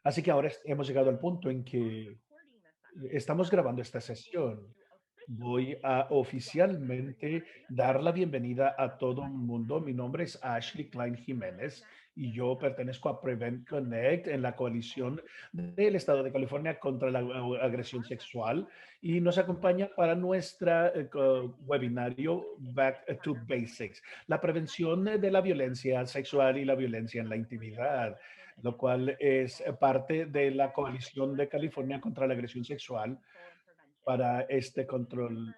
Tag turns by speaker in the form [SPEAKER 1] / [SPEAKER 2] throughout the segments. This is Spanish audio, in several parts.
[SPEAKER 1] Así que ahora hemos llegado al punto en que estamos grabando esta sesión. Voy a oficialmente dar la bienvenida a todo el mundo. Mi nombre es Ashley Klein Jiménez y yo pertenezco a Prevent Connect en la coalición del Estado de California contra la agresión sexual y nos acompaña para nuestra webinario Back to Basics, la prevención de la violencia sexual y la violencia en la intimidad, lo cual es parte de la coalición de California contra la agresión sexual para este control.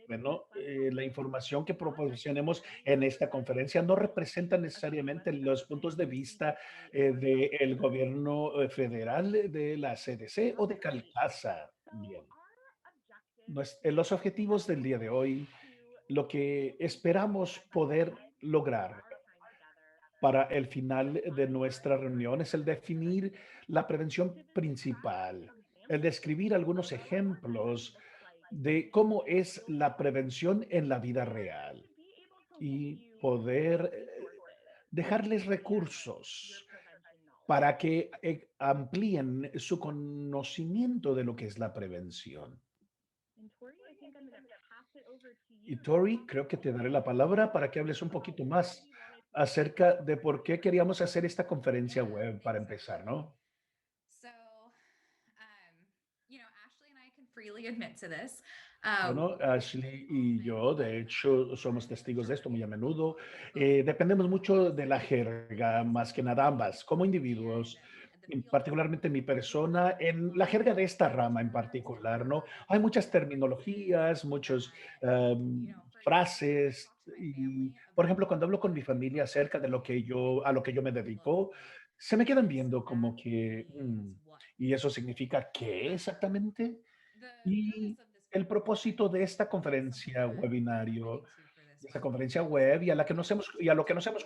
[SPEAKER 1] Bueno, la información que proporcionemos en esta conferencia no representa necesariamente los puntos de vista del gobierno federal, de la CDC o de Calcasa. Bien, los objetivos del día de hoy, lo que esperamos poder lograr para el final de nuestra reunión es el definir la prevención principal, el describir algunos ejemplos de cómo es la prevención en la vida real y poder dejarles recursos para que amplíen su conocimiento de lo que es la prevención. Y Tori, creo que te daré la palabra para que hables un poquito más acerca de por qué queríamos hacer esta conferencia web para empezar, ¿no?
[SPEAKER 2] So, Ashley and I can freely admit to this.
[SPEAKER 1] Bueno, Ashley y yo, de hecho, somos testigos de esto muy a menudo. Dependemos mucho de la jerga, más que nada ambas, como individuos, particularmente mi persona, en la jerga de esta rama en particular, ¿no? Hay muchas terminologías, muchos frases y, por ejemplo, cuando hablo con mi familia acerca de lo que a lo que yo me dedico, se me quedan viendo como que, ¿y eso significa qué exactamente? Y el propósito de esta conferencia webinario, de esta conferencia web y a la que nos hemos y a lo que nos hemos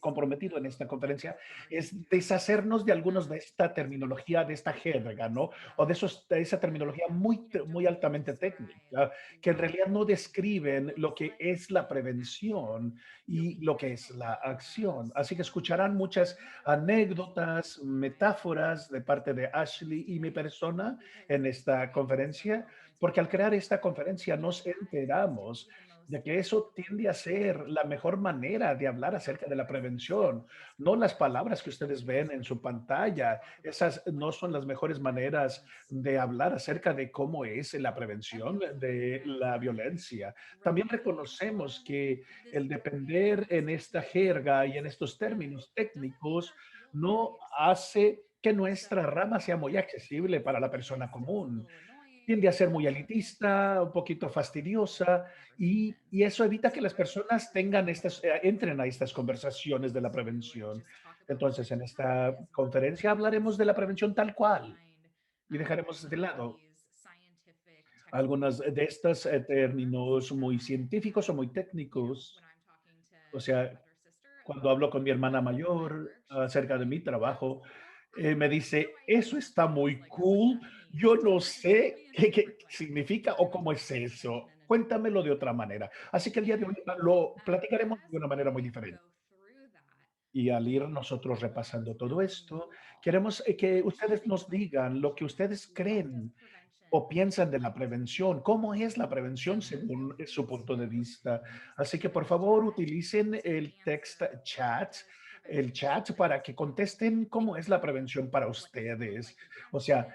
[SPEAKER 1] comprometido en esta conferencia es deshacernos de algunos de esta terminología, de esta jerga, ¿no? O de esa terminología muy altamente técnica, que en realidad no describen lo que es la prevención y lo que es la acción. Así que escucharán muchas anécdotas, metáforas de parte de Ashley y mi persona en esta conferencia, porque al crear esta conferencia nos enteramos de que eso tiende a ser la mejor manera de hablar acerca de la prevención, no las palabras que ustedes ven en su pantalla. Esas no son las mejores maneras de hablar acerca de cómo es la prevención de la violencia. También reconocemos que el depender en esta jerga y en estos términos técnicos no hace que nuestra rama sea muy accesible para la persona común. Tiende a ser muy elitista, un poquito fastidiosa, y eso evita que las personas entren a estas conversaciones de la prevención. Entonces, en esta conferencia hablaremos de la prevención tal cual y dejaremos de lado algunas de estas términos muy científicos o muy técnicos. O sea, cuando hablo con mi hermana mayor acerca de mi trabajo, me dice, eso está muy cool. Yo no sé qué significa o cómo es eso. Cuéntamelo de otra manera. Así que el día de hoy lo platicaremos de una manera muy diferente. Y al ir nosotros repasando todo esto, queremos que ustedes nos digan lo que ustedes creen o piensan de la prevención. ¿Cómo es la prevención según su punto de vista? Así que por favor utilicen el chat para que contesten cómo es la prevención para ustedes. O sea,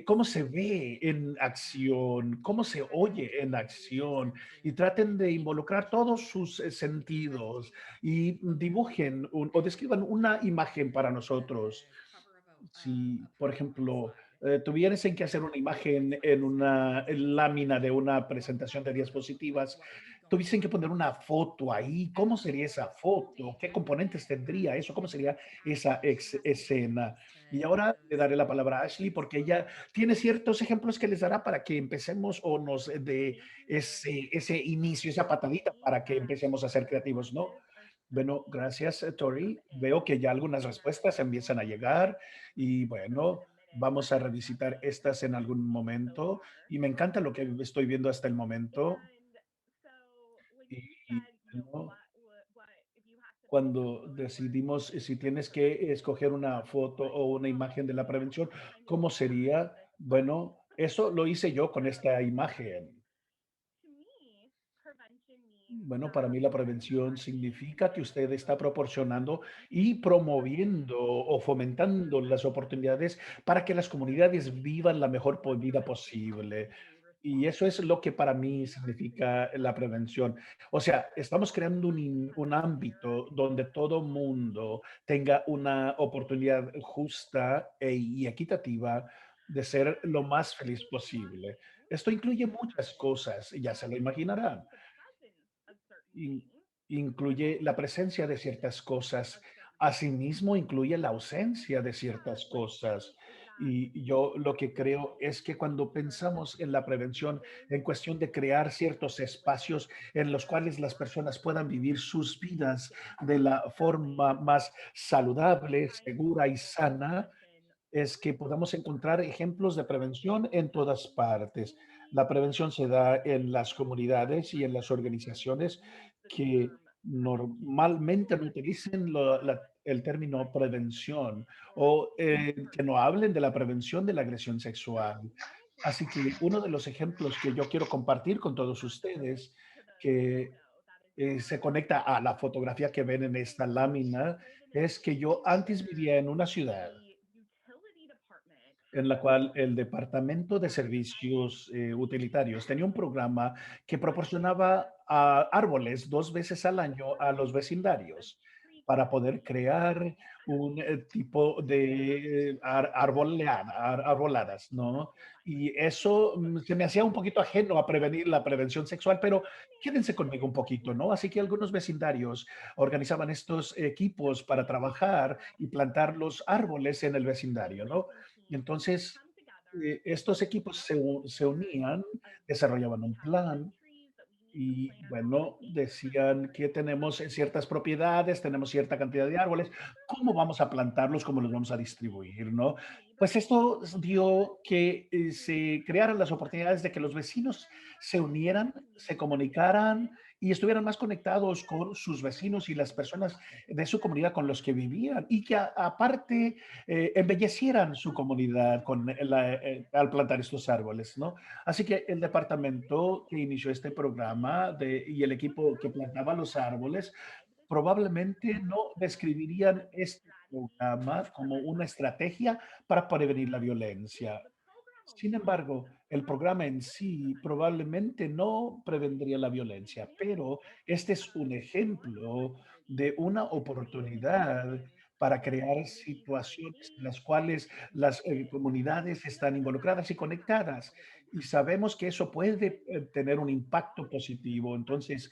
[SPEAKER 1] cómo se ve en acción, cómo se oye en acción y traten de involucrar todos sus sentidos y dibujen o describan una imagen para nosotros. Si, por ejemplo, tuviesen que hacer una imagen en una lámina de una presentación de diapositivas, tuviesen que poner una foto ahí, ¿cómo sería esa foto? ¿Qué componentes tendría eso? ¿Cómo sería esa escena? Y ahora le daré la palabra a Ashley porque ella tiene ciertos ejemplos que les dará para que empecemos o nos dé ese inicio, esa patadita para que empecemos a ser creativos, ¿no? Bueno, gracias, Tori. Veo que ya algunas respuestas empiezan a llegar. Y bueno, vamos a revisitar estas en algún momento. Y me encanta lo que estoy viendo hasta el momento. Y bueno, cuando decidimos si tienes que escoger una foto o una imagen de la prevención, ¿cómo sería? Bueno, eso lo hice yo con esta imagen. Bueno, para mí la prevención significa que usted está proporcionando y promoviendo o fomentando las oportunidades para que las comunidades vivan la mejor vida posible. Y eso es lo que para mí significa la prevención. O sea, estamos creando un ámbito donde todo mundo tenga una oportunidad justa y equitativa de ser lo más feliz posible. Esto incluye muchas cosas, ya se lo imaginarán. In- Incluye la presencia de ciertas cosas, asimismo incluye la ausencia de ciertas cosas. Y yo lo que creo es que cuando pensamos en la prevención, en cuestión de crear ciertos espacios en los cuales las personas puedan vivir sus vidas de la forma más saludable, segura y sana, es que podamos encontrar ejemplos de prevención en todas partes. La prevención se da en las comunidades y en las organizaciones que normalmente no utilicen el término prevención o que no hablen de la prevención de la agresión sexual. Así que uno de los ejemplos que yo quiero compartir con todos ustedes, que se conecta a la fotografía que ven en esta lámina, es que yo antes vivía en una ciudad en la cual el Departamento de Servicios Utilitarios tenía un programa que proporcionaba árboles 2 veces al año a los vecindarios para poder crear un tipo de arboladas, ¿no? Y eso se me hacía un poquito ajeno a prevenir la prevención sexual, pero quédense conmigo un poquito, ¿no? Así que algunos vecindarios organizaban estos equipos para trabajar y plantar los árboles en el vecindario, ¿no? Y entonces, estos equipos se unían, desarrollaban un plan y, bueno, decían que tenemos ciertas propiedades, tenemos cierta cantidad de árboles, ¿cómo vamos a plantarlos? ¿Cómo los vamos a distribuir? ¿No? Pues esto dio que se crearan las oportunidades de que los vecinos se unieran, se comunicaran y estuvieran más conectados con sus vecinos y las personas de su comunidad con los que vivían y que aparte embellecieran su comunidad al plantar estos árboles, ¿no? Así que el departamento que inició este programa y el equipo que plantaba los árboles probablemente no describirían este programa como una estrategia para prevenir la violencia. Sin embargo, el programa en sí probablemente no prevendría la violencia, pero este es un ejemplo de una oportunidad para crear situaciones en las cuales las comunidades están involucradas y conectadas. Y sabemos que eso puede tener un impacto positivo. Entonces,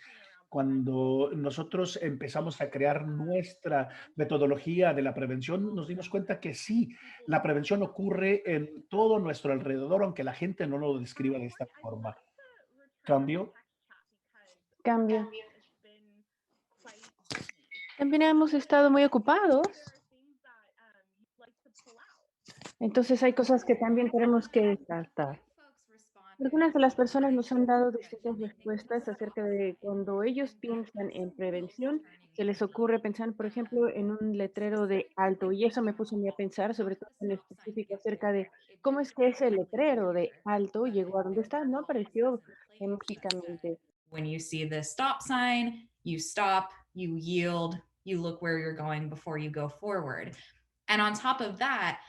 [SPEAKER 1] cuando nosotros empezamos a crear nuestra metodología de la prevención, nos dimos cuenta que sí, la prevención ocurre en todo nuestro alrededor, aunque la gente no lo describa de esta forma. Cambio,
[SPEAKER 3] Cambio. También hemos estado muy ocupados, entonces hay cosas que también tenemos que descartar. Algunas de las personas nos han dado distintas respuestas acerca de cuando ellos piensan en prevención, se les ocurre pensar, por ejemplo, en un letrero de alto, y eso me puso a mí a pensar, sobre todo en específico, acerca de cómo es que ese letrero de alto llegó a donde está, ¿no? Apareció mágicamente.
[SPEAKER 2] When you see the stop sign, you stop, you yield, you look where you're going before you go forward. And on top of that,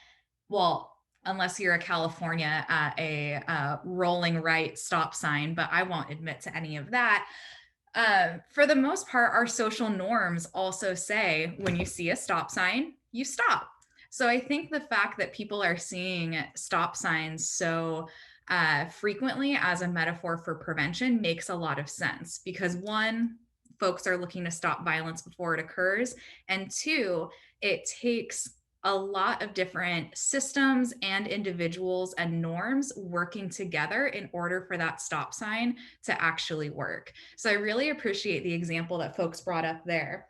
[SPEAKER 2] well, unless you're a California at a rolling right stop sign, but I won't admit to any of that. For the most part, our social norms also say when you see a stop sign, you stop. So I think the fact that people are seeing stop signs so frequently as a metaphor for prevention makes a lot of sense because one, folks are looking to stop violence before it occurs. And two, it takes a lot of different systems and individuals and norms working together in order for that stop sign to actually work. So I really appreciate the example that folks brought up there.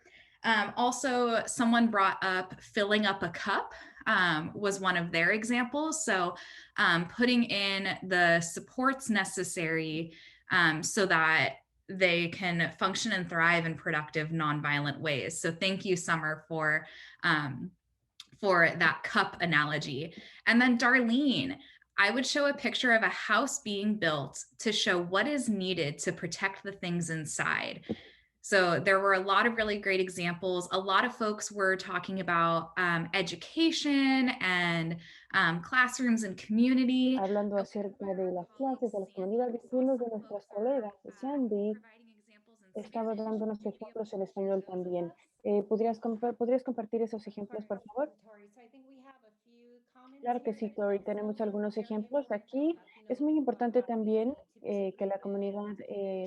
[SPEAKER 2] Also, someone brought up filling up a cup was one of their examples. So, putting in the supports necessary so that they can function and thrive in productive nonviolent ways. So thank you, Summer, for that cup analogy. And then Darlene, I would show a picture of a house being built to show what is needed to protect the things inside. So there were a lot of really great examples. A lot of folks were talking about education and classrooms and community.
[SPEAKER 3] Hablando acerca de las clases, de las comunidades, y uno de nuestras colegas, Sandy, estaba dándonos ejemplos en español también. ¿Podrías compartir esos ejemplos, por favor? Claro que sí, Tori. Tenemos algunos ejemplos aquí. Es muy importante también que la comunidad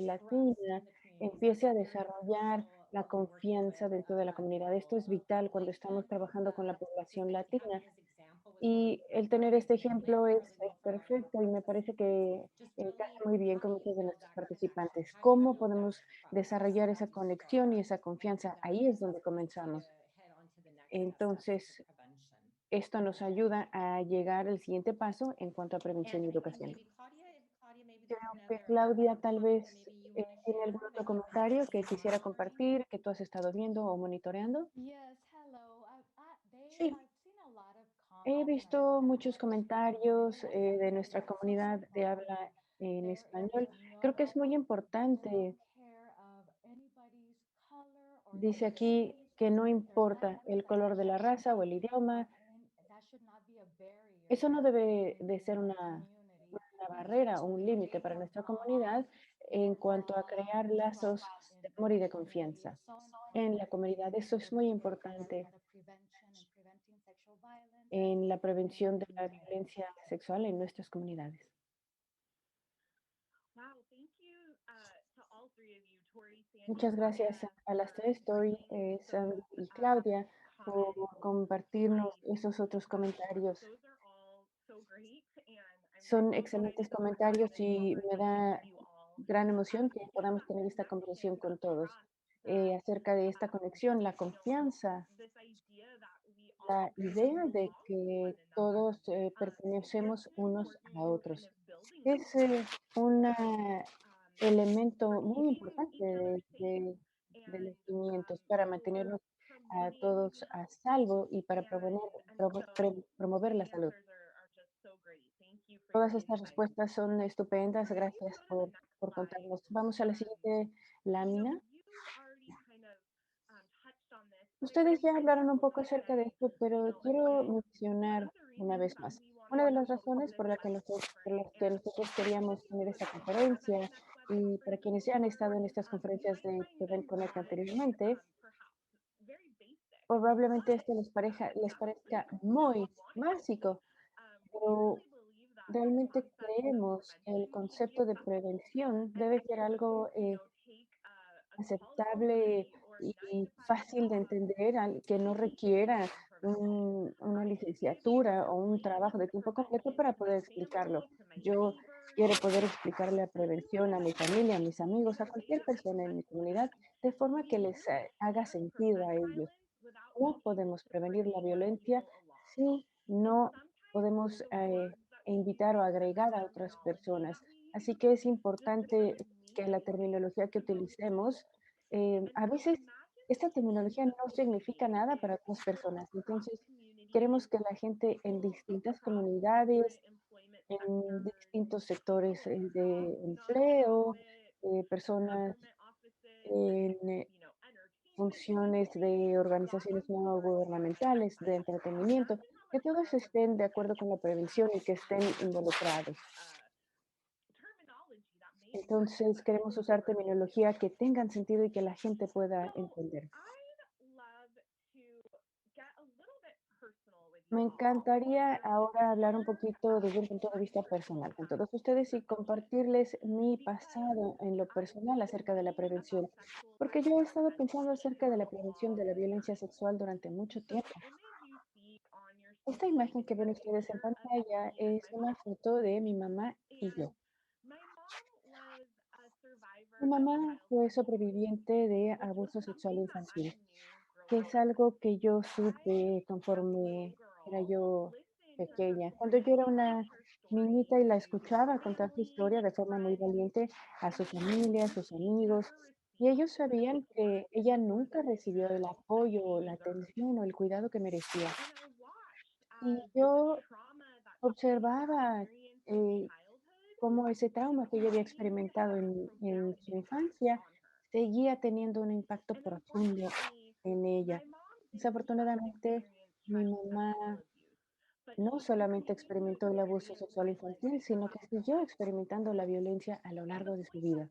[SPEAKER 3] latina empiece a desarrollar la confianza dentro de la comunidad. Esto es vital cuando estamos trabajando con la población latina. Y el tener este ejemplo es perfecto y me parece que encaja muy bien con muchos de nuestros participantes. ¿Cómo podemos desarrollar esa conexión y esa confianza? Ahí es donde comenzamos. Entonces, esto nos ayuda a llegar al siguiente paso en cuanto a prevención y educación. Creo que Claudia tal vez tiene algún otro comentario que quisiera compartir, que tú has estado viendo o monitoreando. Sí, he visto muchos comentarios de nuestra comunidad de habla en español. Creo que es muy importante. Dice aquí que no importa el color de la raza o el idioma, eso no debe de ser una barrera o un límite para nuestra comunidad en cuanto a crear lazos de amor y de confianza en la comunidad. Eso es muy importante en la prevención de la violencia sexual en nuestras comunidades. Muchas gracias a las tres, Tori, Sandy y Claudia, por compartirnos esos otros comentarios. Son excelentes comentarios y me da gran emoción que podamos tener esta conversación con todos acerca de esta conexión, la confianza, la idea de que todos pertenecemos unos a otros. Es un elemento muy importante de los cimientos para mantenernos a todos a salvo y para promover la salud. Todas estas respuestas son estupendas. Gracias por contarnos. Vamos a la siguiente lámina. Ustedes ya hablaron un poco acerca de esto, pero quiero mencionar una vez más. Una de las razones por las que nosotros queríamos tener esta conferencia y para quienes ya han estado en estas conferencias de Prevent Connect anteriormente, probablemente esto les parezca muy básico, pero realmente creemos que el concepto de prevención debe ser algo aceptable y fácil de entender, que no requiera una licenciatura o un trabajo de tiempo completo para poder explicarlo. Yo quiero poder explicarle la prevención a mi familia, a mis amigos, a cualquier persona en mi comunidad, de forma que les haga sentido a ellos. No podemos prevenir la violencia si no podemos invitar o agregar a otras personas. Así que es importante que la terminología que utilicemos, a veces esta terminología no significa nada para otras personas. Entonces, queremos que la gente en distintas comunidades, en distintos sectores de empleo, personas en funciones de organizaciones no gubernamentales, de entretenimiento, que todos estén de acuerdo con la prevención y que estén involucrados. Entonces, queremos usar terminología que tengan sentido y que la gente pueda entender. Me encantaría ahora hablar un poquito desde un punto de vista personal con todos ustedes y compartirles mi pasado en lo personal acerca de la prevención, porque yo he estado pensando acerca de la prevención de la violencia sexual durante mucho tiempo. Esta imagen que ven ustedes en pantalla es una foto de mi mamá y yo. Mi mamá fue sobreviviente de abuso sexual infantil, que es algo que yo supe conforme era yo pequeña. Cuando yo era una niñita y la escuchaba contar su historia de forma muy valiente a su familia, a sus amigos, y ellos sabían que ella nunca recibió el apoyo o la atención o el cuidado que merecía. Y yo observaba eh, cómo ese trauma que ella había experimentado en su infancia seguía teniendo un impacto profundo en ella. Desafortunadamente, mi mamá no solamente experimentó el abuso sexual infantil, sino que siguió experimentando la violencia a lo largo de su vida.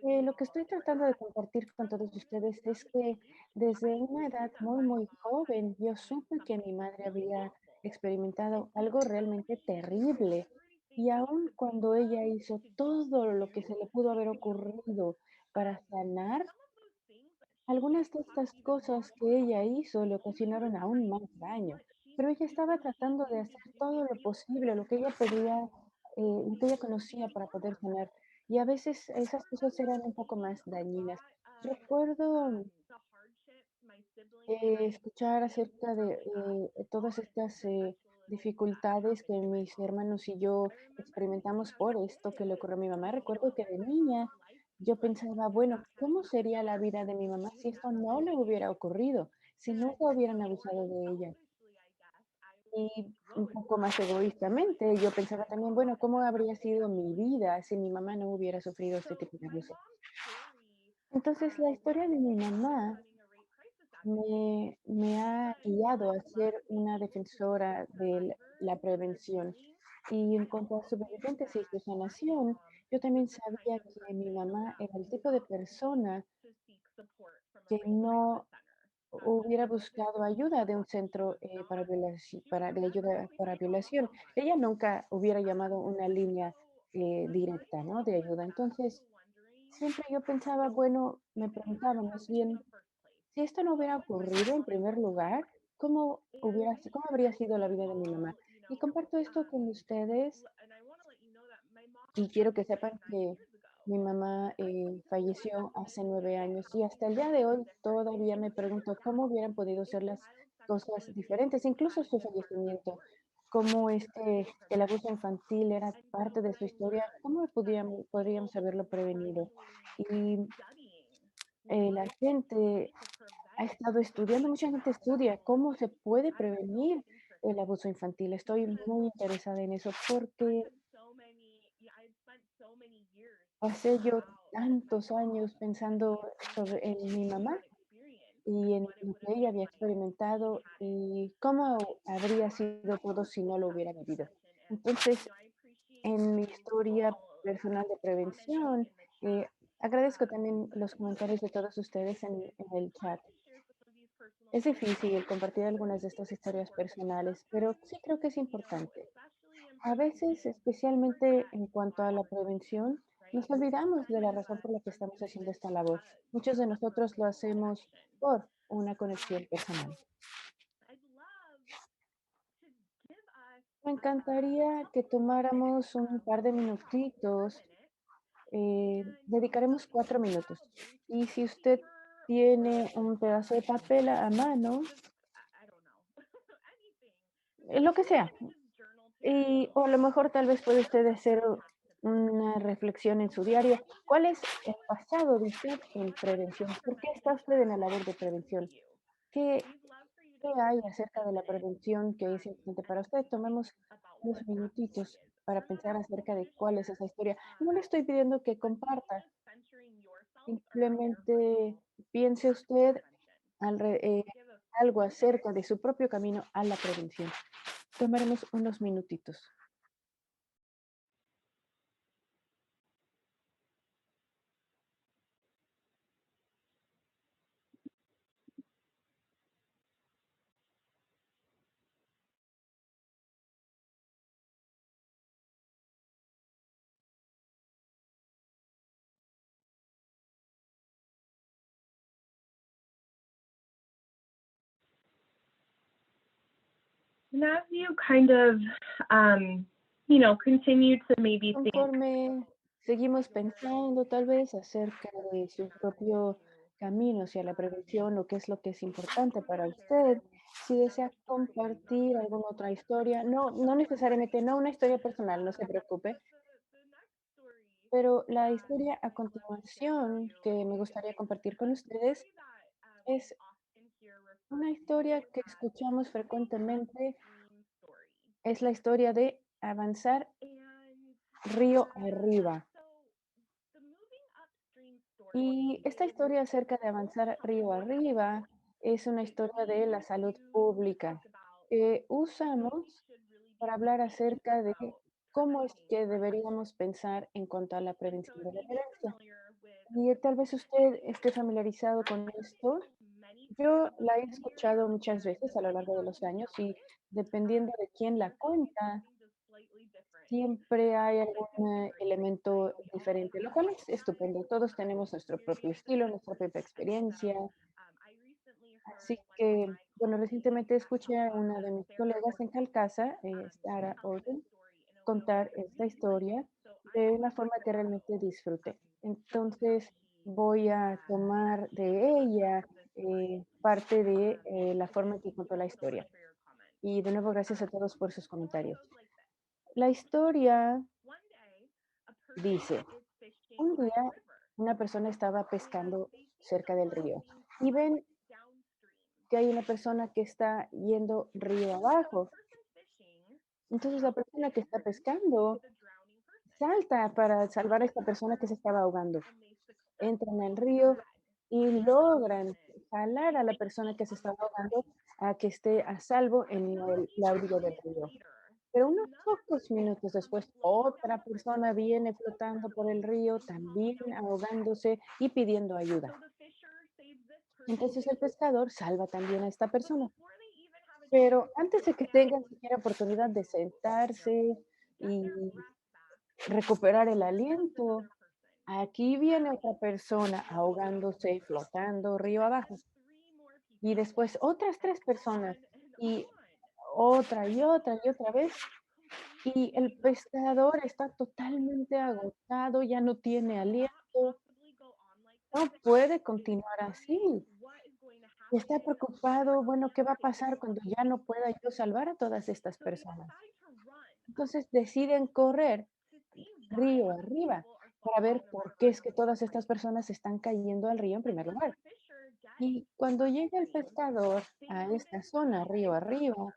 [SPEAKER 3] Lo que estoy tratando de compartir con todos ustedes es que desde una edad muy, muy joven, yo supe que mi madre había experimentado algo realmente terrible. Y aun cuando ella hizo todo lo que se le pudo haber ocurrido para sanar, algunas de estas cosas que ella hizo le ocasionaron aún más daño, pero ella estaba tratando de hacer todo lo posible, lo que ella podía, lo que ella conocía para poder sanar. Y a veces esas cosas eran un poco más dañinas. Recuerdo escuchar acerca de todas estas dificultades que mis hermanos y yo experimentamos por esto que le ocurrió a mi mamá. Recuerdo que de niña yo pensaba, bueno, ¿cómo sería la vida de mi mamá si esto no le hubiera ocurrido? Si nunca hubieran abusado de ella. Y un poco más egoístamente, yo pensaba también, bueno, ¿cómo habría sido mi vida si mi mamá no hubiera sufrido este tipo de abuso? Entonces, la historia de mi mamá me ha guiado a ser una defensora de la prevención. Y en cuanto a supervivientes y su sanación, yo también sabía que mi mamá era el tipo de persona que no hubiera buscado ayuda de un centro de ayuda para violación. Ella nunca hubiera llamado una línea directa, ¿no? De ayuda. Entonces, siempre yo pensaba, bueno, me preguntaba más bien, si esto no hubiera ocurrido en primer lugar, ¿cómo habría sido la vida de mi mamá? Y comparto esto con ustedes y quiero que sepan que mi mamá falleció hace 9 años y hasta el día de hoy todavía me pregunto cómo hubieran podido ser las cosas diferentes, incluso su fallecimiento, cómo es que el abuso infantil era parte de su historia, cómo podríamos haberlo prevenido. Y la gente ha estado estudiando, mucha gente estudia cómo se puede prevenir el abuso infantil. Estoy muy interesada en eso porque pasé yo tantos años pensando en mi mamá y en lo que ella había experimentado y cómo habría sido todo si no lo hubiera vivido. Entonces, en mi historia personal de prevención, agradezco también los comentarios de todos ustedes en el chat. Es difícil compartir algunas de estas historias personales, pero sí creo que es importante. A veces, especialmente en cuanto a la prevención, nos olvidamos de la razón por la que estamos haciendo esta labor. Muchos de nosotros lo hacemos por una conexión personal. Me encantaría que tomáramos un par de minutitos. Dedicaremos 4 minutos. Y si usted tiene un pedazo de papel a mano, lo que sea, o a lo mejor tal vez puede usted hacer una reflexión en su diario. ¿Cuál es el pasado de usted en prevención? ¿Por qué está usted en la labor de prevención? ¿Qué, qué hay acerca de la prevención que es importante para usted? Tomemos unos minutitos para pensar acerca de cuál es esa historia. No le estoy pidiendo que comparta, simplemente piense usted alre- eh, algo acerca de su propio camino a la prevención. Tomaremos unos minutitos.
[SPEAKER 4] And as you kind of, continue to maybe think,
[SPEAKER 3] Conforme seguimos pensando tal vez acerca de su propio camino hacia la prevención o qué es lo que es importante para usted, Si desea compartir alguna otra historia, no necesariamente, no una historia personal, no se preocupe, pero la historia a continuación que me gustaría compartir con ustedes es una historia que escuchamos frecuentemente, es la historia de avanzar río arriba. Y esta historia acerca de avanzar río arriba es una historia de la salud pública que usamos para hablar acerca de cómo es que deberíamos pensar en cuanto a la prevención de la violencia. Y tal vez usted esté familiarizado con esto. Yo la he escuchado muchas veces a lo largo de los años y dependiendo de quién la cuenta, siempre hay algún elemento diferente, lo cual es estupendo. Todos tenemos nuestro propio estilo, nuestra propia experiencia. Así que, bueno, recientemente escuché a una de mis colegas en Calcasa, Sarah Orden, contar esta historia de una forma que realmente disfruté. Entonces, voy a tomar de ella parte de la forma en que contó la historia. Y de nuevo, gracias a todos por sus comentarios. La historia dice, un día una persona estaba pescando cerca del río y ven que hay una persona que está yendo río abajo. Entonces la persona que está pescando salta para salvar a esta persona que se estaba ahogando. Entran al río y logran jalar a la persona que se estaba ahogando a que esté a salvo en la orilla del río. Pero unos pocos minutos después, otra persona viene flotando por el río, también ahogándose y pidiendo ayuda. Entonces el pescador salva también a esta persona. Pero antes de que tengan siquiera oportunidad de sentarse y recuperar el aliento, aquí viene otra persona ahogándose, flotando río abajo. Y después otras tres personas y otra y otra vez. Y el pescador está totalmente agotado, ya no tiene aliento, no puede continuar así. Está preocupado, bueno, ¿qué va a pasar cuando ya no pueda yo salvar a todas estas personas? Entonces deciden correr río arriba para ver por qué es que todas estas personas están cayendo al río en primer lugar. Y cuando llega el pescador a esta zona, río arriba,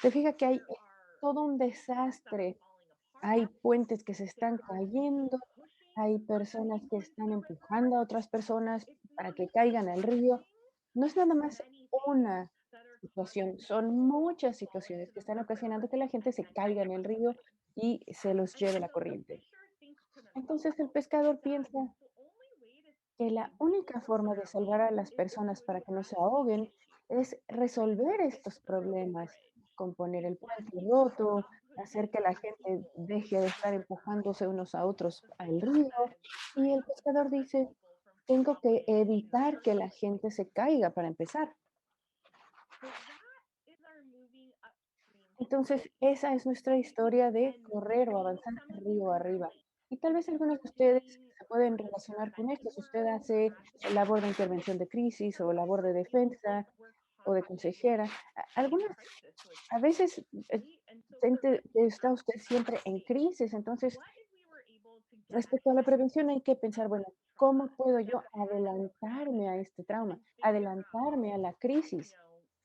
[SPEAKER 3] se fija que hay todo un desastre. Hay puentes que se están cayendo, hay personas que están empujando a otras personas para que caigan al río. No es nada más una situación, son muchas situaciones que están ocasionando que la gente se caiga en el río y se los lleve la corriente. Entonces el pescador piensa que la única forma de salvar a las personas para que no se ahoguen es resolver estos problemas, componer el puente roto, hacer que la gente deje de estar empujándose unos a otros al río. Y el pescador dice, tengo que evitar que la gente se caiga para empezar. Entonces, esa es nuestra historia de correr o avanzar río arriba. Y tal vez algunos de ustedes se pueden relacionar con esto. Si usted hace labor de intervención de crisis o labor de defensa o de consejera, algunas, a veces está usted siempre en crisis. Entonces, respecto a la prevención hay que pensar, bueno, ¿cómo puedo yo adelantarme a este trauma, adelantarme a la crisis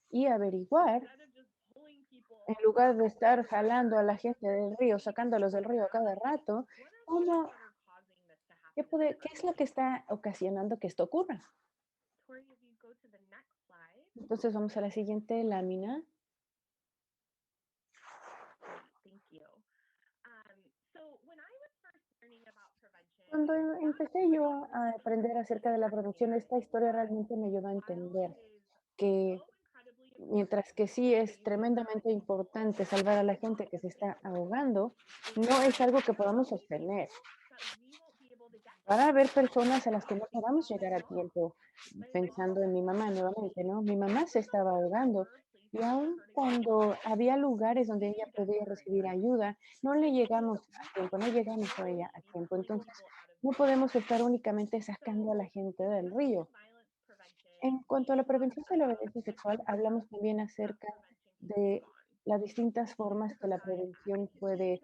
[SPEAKER 3] y averiguar en lugar de estar jalando a la gente del río, sacándolos del río a cada rato, ¿cómo, qué es lo que está ocasionando que esto ocurra? Entonces vamos a la siguiente lámina. Cuando empecé yo a aprender acerca de la prevención, esta historia realmente me ayudó a entender que mientras que sí es tremendamente importante salvar a la gente que se está ahogando, no es algo que podamos sostener. Para haber personas a las que no podamos llegar a tiempo, pensando en mi mamá nuevamente, ¿no? Mi mamá se estaba ahogando y aun cuando había lugares donde ella podía recibir ayuda, no le llegamos a tiempo, no llegamos a ella a tiempo. Entonces, no podemos estar únicamente sacando a la gente del río. En cuanto a la prevención de la violencia sexual, hablamos también acerca de las distintas formas que la prevención puede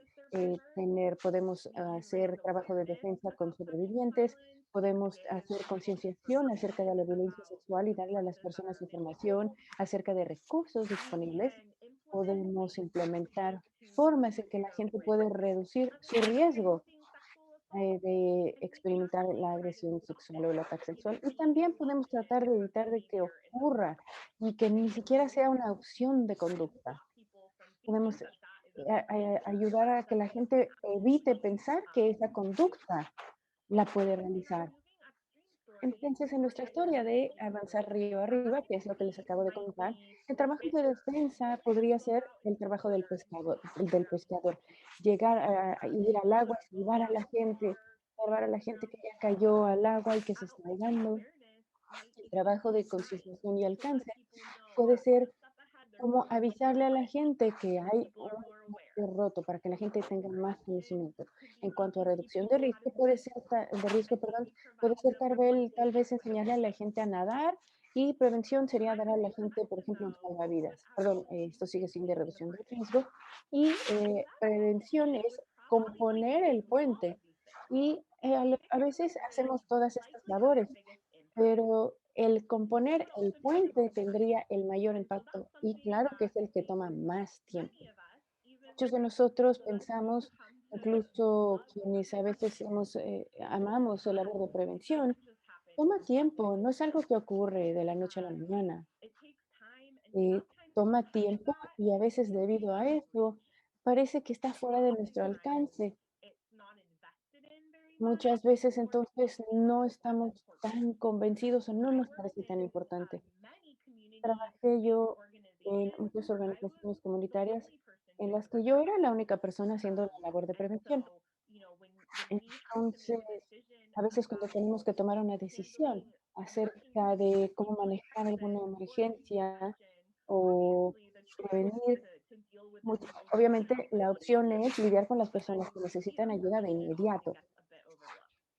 [SPEAKER 3] tener. Podemos hacer trabajo de defensa con sobrevivientes, podemos hacer concienciación acerca de la violencia sexual y darle a las personas información acerca de recursos disponibles. Podemos implementar formas en que la gente puede reducir su riesgo de experimentar la agresión sexual o el ataque sexual. Y también podemos tratar de evitar de que ocurra y que ni siquiera sea una opción de conducta. Podemos ayudar a que la gente evite pensar que esa conducta la puede realizar. Entonces, en nuestra historia de avanzar río arriba, que es lo que les acabo de contar, el trabajo de defensa podría ser el trabajo del pescador. Llegar a ir al agua, salvar a la gente que ya cayó al agua y que se está ahogando. El trabajo de concienciación y alcance puede ser como avisarle a la gente que hay un bosque roto para que la gente tenga más conocimiento. En cuanto a reducción de riesgo, de riesgo, perdón, puede ser tal vez enseñarle a la gente a nadar y prevención sería dar a la gente, por ejemplo, un salvavidas. Perdón, esto sigue siendo reducción de riesgo. Y prevención es componer el puente. Y a veces hacemos todas estas labores, pero el componer el puente tendría el mayor impacto y claro que es el que toma más tiempo. Muchos de nosotros pensamos, incluso quienes a veces amamos el labor de prevención, toma tiempo, no es algo que ocurre de la noche a la mañana. eh, Toma tiempo y a veces debido a eso parece que está fuera de nuestro alcance. Muchas veces entonces no estamos tan convencidos o no nos parece tan importante. Trabajé yo en muchas organizaciones comunitarias en las que yo era la única persona haciendo la labor de prevención. Entonces, a veces cuando tenemos que tomar una decisión acerca de cómo manejar alguna emergencia o prevenir, obviamente la opción es lidiar con las personas que necesitan ayuda de inmediato,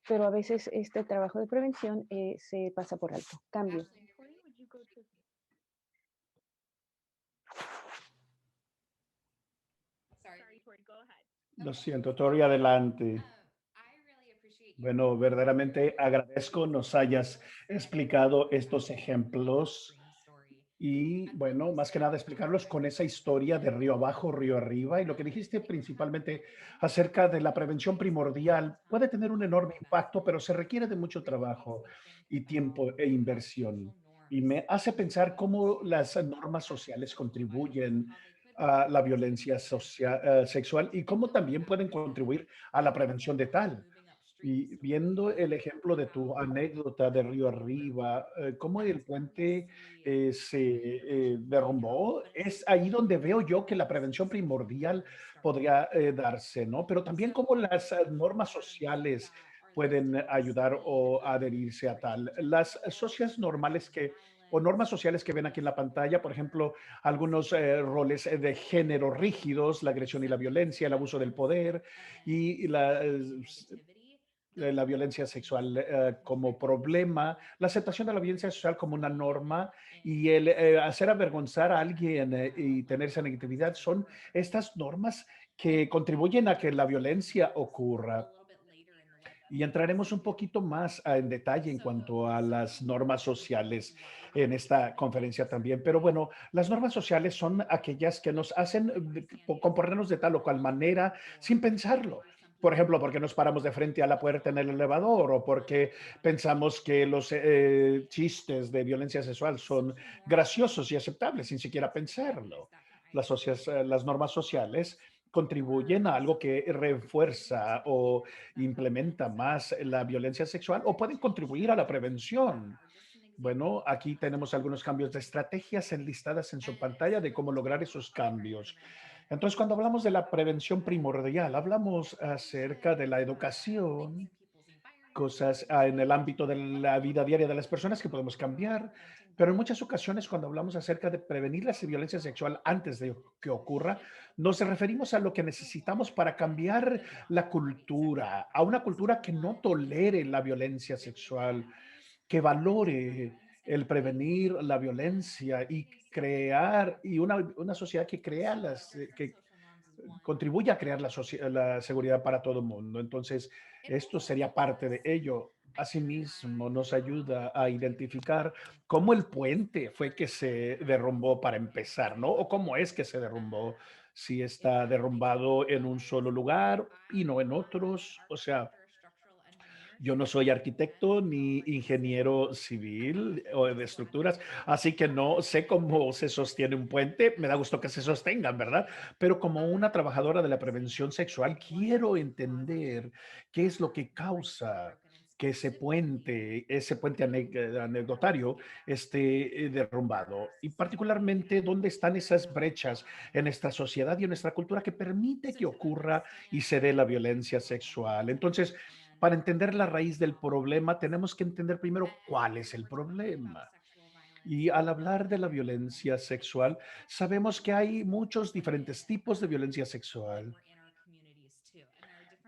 [SPEAKER 3] pero a veces este trabajo de prevención se pasa por alto. Cambio.
[SPEAKER 2] Sorry.
[SPEAKER 1] Lo siento, Tori, adelante. Bueno, verdaderamente agradezco nos hayas explicado estos ejemplos y, bueno, más que nada explicarlos con esa historia de río abajo, río arriba y lo que dijiste principalmente acerca de la prevención primordial puede tener un enorme impacto, pero se requiere de mucho trabajo y tiempo e inversión. Y me hace pensar cómo las normas sociales contribuyen a la violencia sexual y cómo también pueden contribuir a la prevención de tal. Y viendo el ejemplo de tu anécdota de Río Arriba, cómo el puente se derrumbó, es ahí donde veo yo que la prevención primordial podría darse, ¿no? Pero también cómo las normas sociales pueden ayudar o adherirse a tal. Las socias normales que o normas sociales que ven aquí en la pantalla, por ejemplo, algunos roles de género rígidos, la agresión y la violencia, el abuso del poder y la violencia sexual como problema, la aceptación de la violencia sexual como una norma y el hacer avergonzar a alguien y tener esa negatividad son estas normas que contribuyen a que la violencia ocurra. Y entraremos un poquito más en detalle en cuanto a las normas sociales en esta conferencia también. Pero bueno, las normas sociales son aquellas que nos hacen comportarnos de tal o cual manera sin pensarlo. Por ejemplo, porque nos paramos de frente a la puerta en el elevador o porque pensamos que los chistes de violencia sexual son graciosos y aceptables sin siquiera pensarlo. Las normas sociales contribuyen a algo que refuerza o implementa más la violencia sexual o pueden contribuir a la prevención. Bueno, aquí tenemos algunos cambios de estrategias enlistadas en su pantalla de cómo lograr esos cambios. Entonces, cuando hablamos de la prevención primordial, hablamos acerca de la educación, cosas en el ámbito de la vida diaria de las personas que podemos cambiar, pero en muchas ocasiones cuando hablamos acerca de prevenir la violencia sexual antes de que ocurra, nos referimos a lo que necesitamos para cambiar la cultura, a una cultura que no tolere la violencia sexual, que valore el prevenir la violencia y crear, y una sociedad que crea que contribuye a crear la seguridad para todo el mundo. Entonces, esto sería parte de ello. Asimismo, nos ayuda a identificar cómo el puente fue que se derrumbó para empezar, ¿no? O cómo es que se derrumbó, si está derrumbado en un solo lugar y no en otros. O sea, yo no soy arquitecto ni ingeniero civil o de estructuras, así que no sé cómo se sostiene un puente. Me da gusto que se sostengan, ¿verdad? Pero como una trabajadora de la prevención sexual, quiero entender qué es lo que causa que ese puente anecdotario esté derrumbado y particularmente dónde están esas brechas en nuestra sociedad y en nuestra cultura que permite que ocurra y se dé la violencia sexual. Entonces, para entender la raíz del problema, tenemos que entender primero cuál es el problema. Y al hablar de la violencia sexual, sabemos que hay muchos diferentes tipos de violencia sexual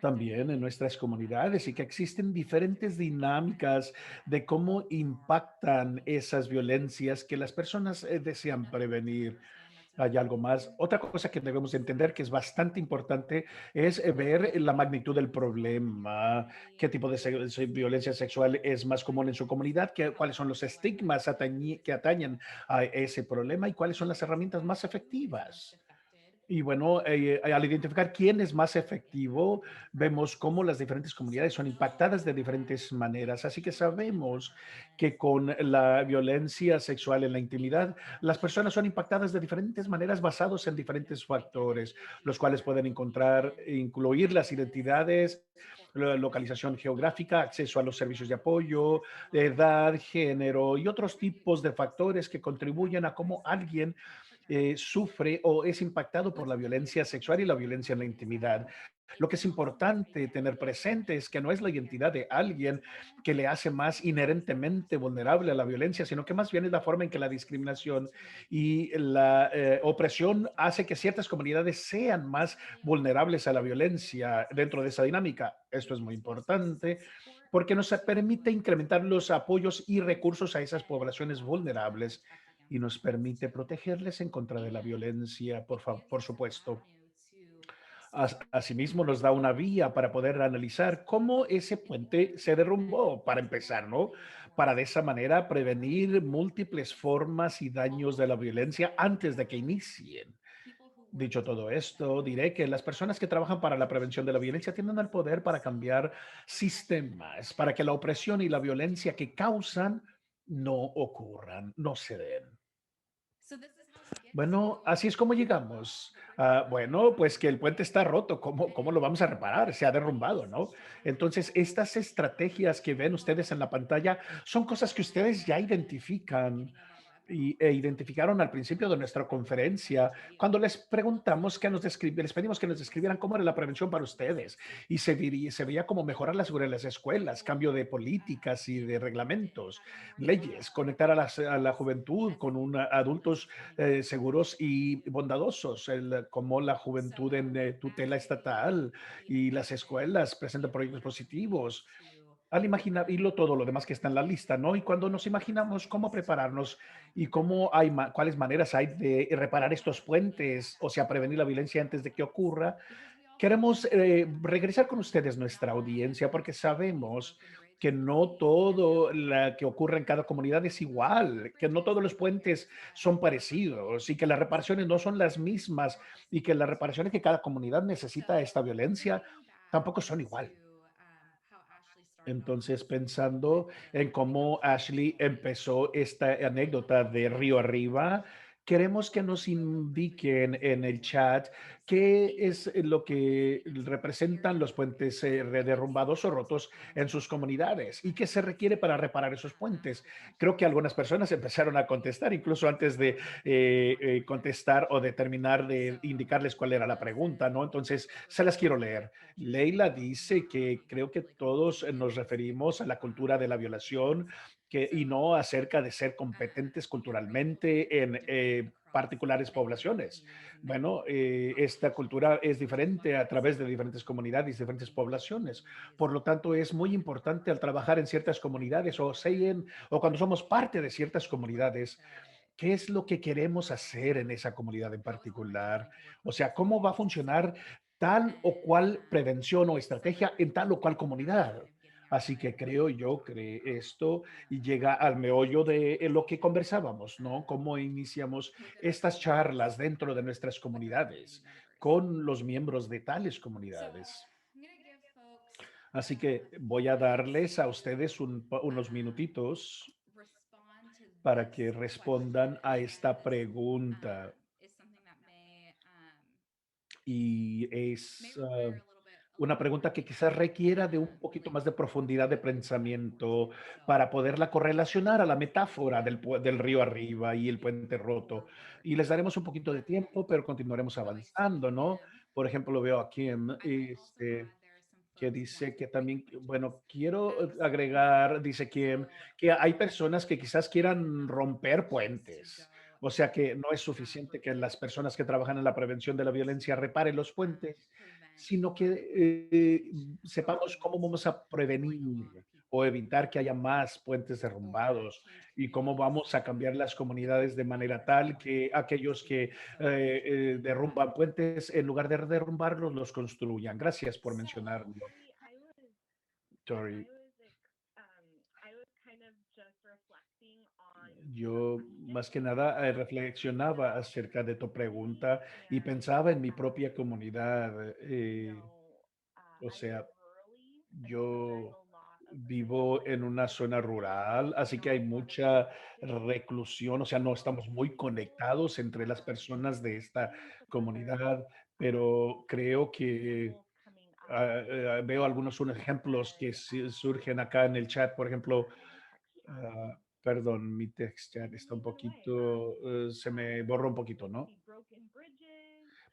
[SPEAKER 1] también en nuestras comunidades y que existen diferentes dinámicas de cómo impactan esas violencias que las personas desean prevenir. Hay algo más. Otra cosa que debemos de entender que es bastante importante es ver la magnitud del problema, qué tipo de violencia sexual es más común en su comunidad, cuáles son los estigmas que atañen a ese problema y cuáles son las herramientas más efectivas. Y bueno, al identificar quién es más efectivo, vemos cómo las diferentes comunidades son impactadas de diferentes maneras. Así que sabemos que con la violencia sexual en la intimidad, las personas son impactadas de diferentes maneras basados en diferentes factores, los cuales pueden incluir las identidades, la localización geográfica, acceso a los servicios de apoyo, edad, género y otros tipos de factores que contribuyen a cómo alguien sufre o es impactado por la violencia sexual y la violencia en la intimidad. Lo que es importante tener presente es que no es la identidad de alguien que le hace más inherentemente vulnerable a la violencia, sino que más bien es la forma en que la discriminación y la opresión hace que ciertas comunidades sean más vulnerables a la violencia dentro de esa dinámica. Esto es muy importante porque nos permite incrementar los apoyos y recursos a esas poblaciones vulnerables y nos permite protegerles en contra de la violencia, por supuesto. Asimismo, nos da una vía para poder analizar cómo ese puente se derrumbó, para empezar, ¿no? Para de esa manera prevenir múltiples formas y daños de la violencia antes de que inicien. Dicho todo esto, diré que las personas que trabajan para la prevención de la violencia tienen el poder para cambiar sistemas, para que la opresión y la violencia que causan no ocurran, no se den. Bueno, así es como llegamos. Bueno, pues que el puente está roto. ¿Cómo lo vamos a reparar? Se ha derrumbado, ¿no? Entonces, estas estrategias que ven ustedes en la pantalla son cosas que ustedes ya identifican e identificaron al principio de nuestra conferencia, cuando les preguntamos les pedimos que nos describieran cómo era la prevención para ustedes y se veía cómo mejorar la seguridad en las escuelas, cambio de políticas y de reglamentos, leyes, conectar a la juventud con adultos seguros y bondadosos, como la juventud en tutela estatal y las escuelas presentan proyectos positivos al imaginar, todo lo demás que está en la lista, ¿no? Y cuando nos imaginamos cómo prepararnos y cuáles maneras hay de reparar estos puentes, o sea, prevenir la violencia antes de que ocurra, queremos regresar con ustedes, nuestra audiencia, porque sabemos que no todo lo que ocurre en cada comunidad es igual, que no todos los puentes son parecidos y que las reparaciones no son las mismas y que las reparaciones que cada comunidad necesita a esta violencia tampoco son igual. Entonces, pensando en cómo Ashley empezó esta anécdota de Río Arriba, queremos que nos indiquen en el chat qué es lo que representan los puentes derrumbados o rotos en sus comunidades y qué se requiere para reparar esos puentes. Creo que algunas personas empezaron a contestar, incluso antes de contestar o de terminar de indicarles cuál era la pregunta, ¿no? Entonces, se las quiero leer. Leila dice que creo que todos nos referimos a la cultura de la violación, y no acerca de ser competentes culturalmente en particulares poblaciones. Bueno, esta cultura es diferente a través de diferentes comunidades, diferentes poblaciones. Por lo tanto, es muy importante al trabajar en ciertas comunidades o cuando somos parte de ciertas comunidades, ¿qué es lo que queremos hacer en esa comunidad en particular? O sea, ¿cómo va a funcionar tal o cual prevención o estrategia en tal o cual comunidad? Así que creo yo que esto y llega al meollo de lo que conversábamos, ¿no? Cómo iniciamos estas charlas dentro de nuestras comunidades con los miembros de tales comunidades. Así que voy a darles a ustedes unos minutitos para que respondan a esta pregunta. Y es una pregunta que quizás requiera de un poquito más de profundidad de pensamiento para poderla correlacionar a la metáfora del río arriba y el puente roto. Y les daremos un poquito de tiempo, pero continuaremos avanzando, ¿no? Por ejemplo, veo aquí que dice que también, bueno, quiero agregar, dice que hay personas que quizás quieran romper puentes. O sea que no es suficiente que las personas que trabajan en la prevención de la violencia reparen los puentes, sino que sepamos cómo vamos a prevenir o evitar que haya más puentes derrumbados y cómo vamos a cambiar las comunidades de manera tal que aquellos que derrumban puentes, en lugar de derrumbarlos, los construyan. Gracias por mencionarlo, Tori.
[SPEAKER 4] I was kind of just reflecting on
[SPEAKER 1] Yo más que
[SPEAKER 4] what
[SPEAKER 1] nada reflexionaba acerca de tu pregunta y
[SPEAKER 4] and
[SPEAKER 1] pensaba en mi propia comunidad.
[SPEAKER 4] you know,
[SPEAKER 1] O
[SPEAKER 4] I live
[SPEAKER 1] sea,
[SPEAKER 4] rurally, and so there's
[SPEAKER 1] yo
[SPEAKER 4] a lot of
[SPEAKER 1] vivo en una zona rural, así que hay
[SPEAKER 4] not a lot of
[SPEAKER 1] mucha
[SPEAKER 4] connectivity.
[SPEAKER 1] reclusión, o sea, no estamos muy conectados entre las personas de esta comunidad, pero creo que
[SPEAKER 4] Examples coming up
[SPEAKER 1] veo algunos ejemplos que surgen acá en el chat, por ejemplo,
[SPEAKER 4] sorry, my text chat.
[SPEAKER 1] perdón, mi text chat está un
[SPEAKER 4] Either way,
[SPEAKER 1] poquito, se me borró un poquito,
[SPEAKER 4] could
[SPEAKER 1] ¿no?
[SPEAKER 4] be broken bridges,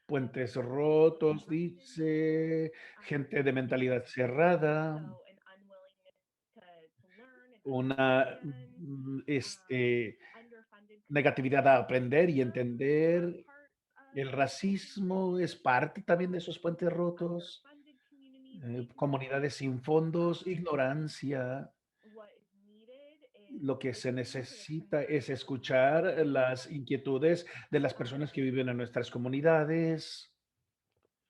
[SPEAKER 1] Puentes
[SPEAKER 4] people
[SPEAKER 1] rotos,
[SPEAKER 4] trusting you,
[SPEAKER 1] dice, gente de mentalidad cerrada,
[SPEAKER 4] so an unwillingness to learn and
[SPEAKER 1] una
[SPEAKER 4] understand, underfunded
[SPEAKER 1] negatividad a
[SPEAKER 4] capacity,
[SPEAKER 1] aprender y
[SPEAKER 4] are
[SPEAKER 1] entender.
[SPEAKER 4] part of
[SPEAKER 1] El
[SPEAKER 4] broken
[SPEAKER 1] racismo es
[SPEAKER 4] bridges.
[SPEAKER 1] parte también de esos puentes rotos,
[SPEAKER 4] Underfunded communities, ignorance.
[SPEAKER 1] comunidades sin fondos,
[SPEAKER 4] Um,
[SPEAKER 1] ignorancia.
[SPEAKER 4] what is needed is
[SPEAKER 1] Lo que se
[SPEAKER 4] listening to the
[SPEAKER 1] necesita es
[SPEAKER 4] concerns of
[SPEAKER 1] escuchar las
[SPEAKER 4] everyone.
[SPEAKER 1] inquietudes de las personas que viven en nuestras comunidades.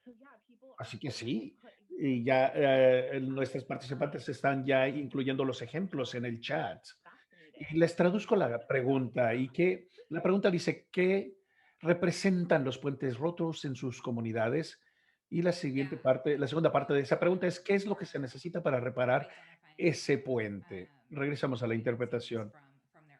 [SPEAKER 4] So yeah, people are
[SPEAKER 1] Así que
[SPEAKER 4] starting to
[SPEAKER 1] sí,
[SPEAKER 4] put
[SPEAKER 1] y
[SPEAKER 4] examples
[SPEAKER 1] ya
[SPEAKER 4] in the
[SPEAKER 1] nuestros
[SPEAKER 4] chat,
[SPEAKER 1] participantes están ya incluyendo los ejemplos en el chat. Y les traduzco la pregunta y que la pregunta dice, ¿qué representan los puentes rotos en sus comunidades? Y la segunda parte de esa pregunta es, ¿qué es lo que se necesita para reparar ese puente? Regresamos a la interpretación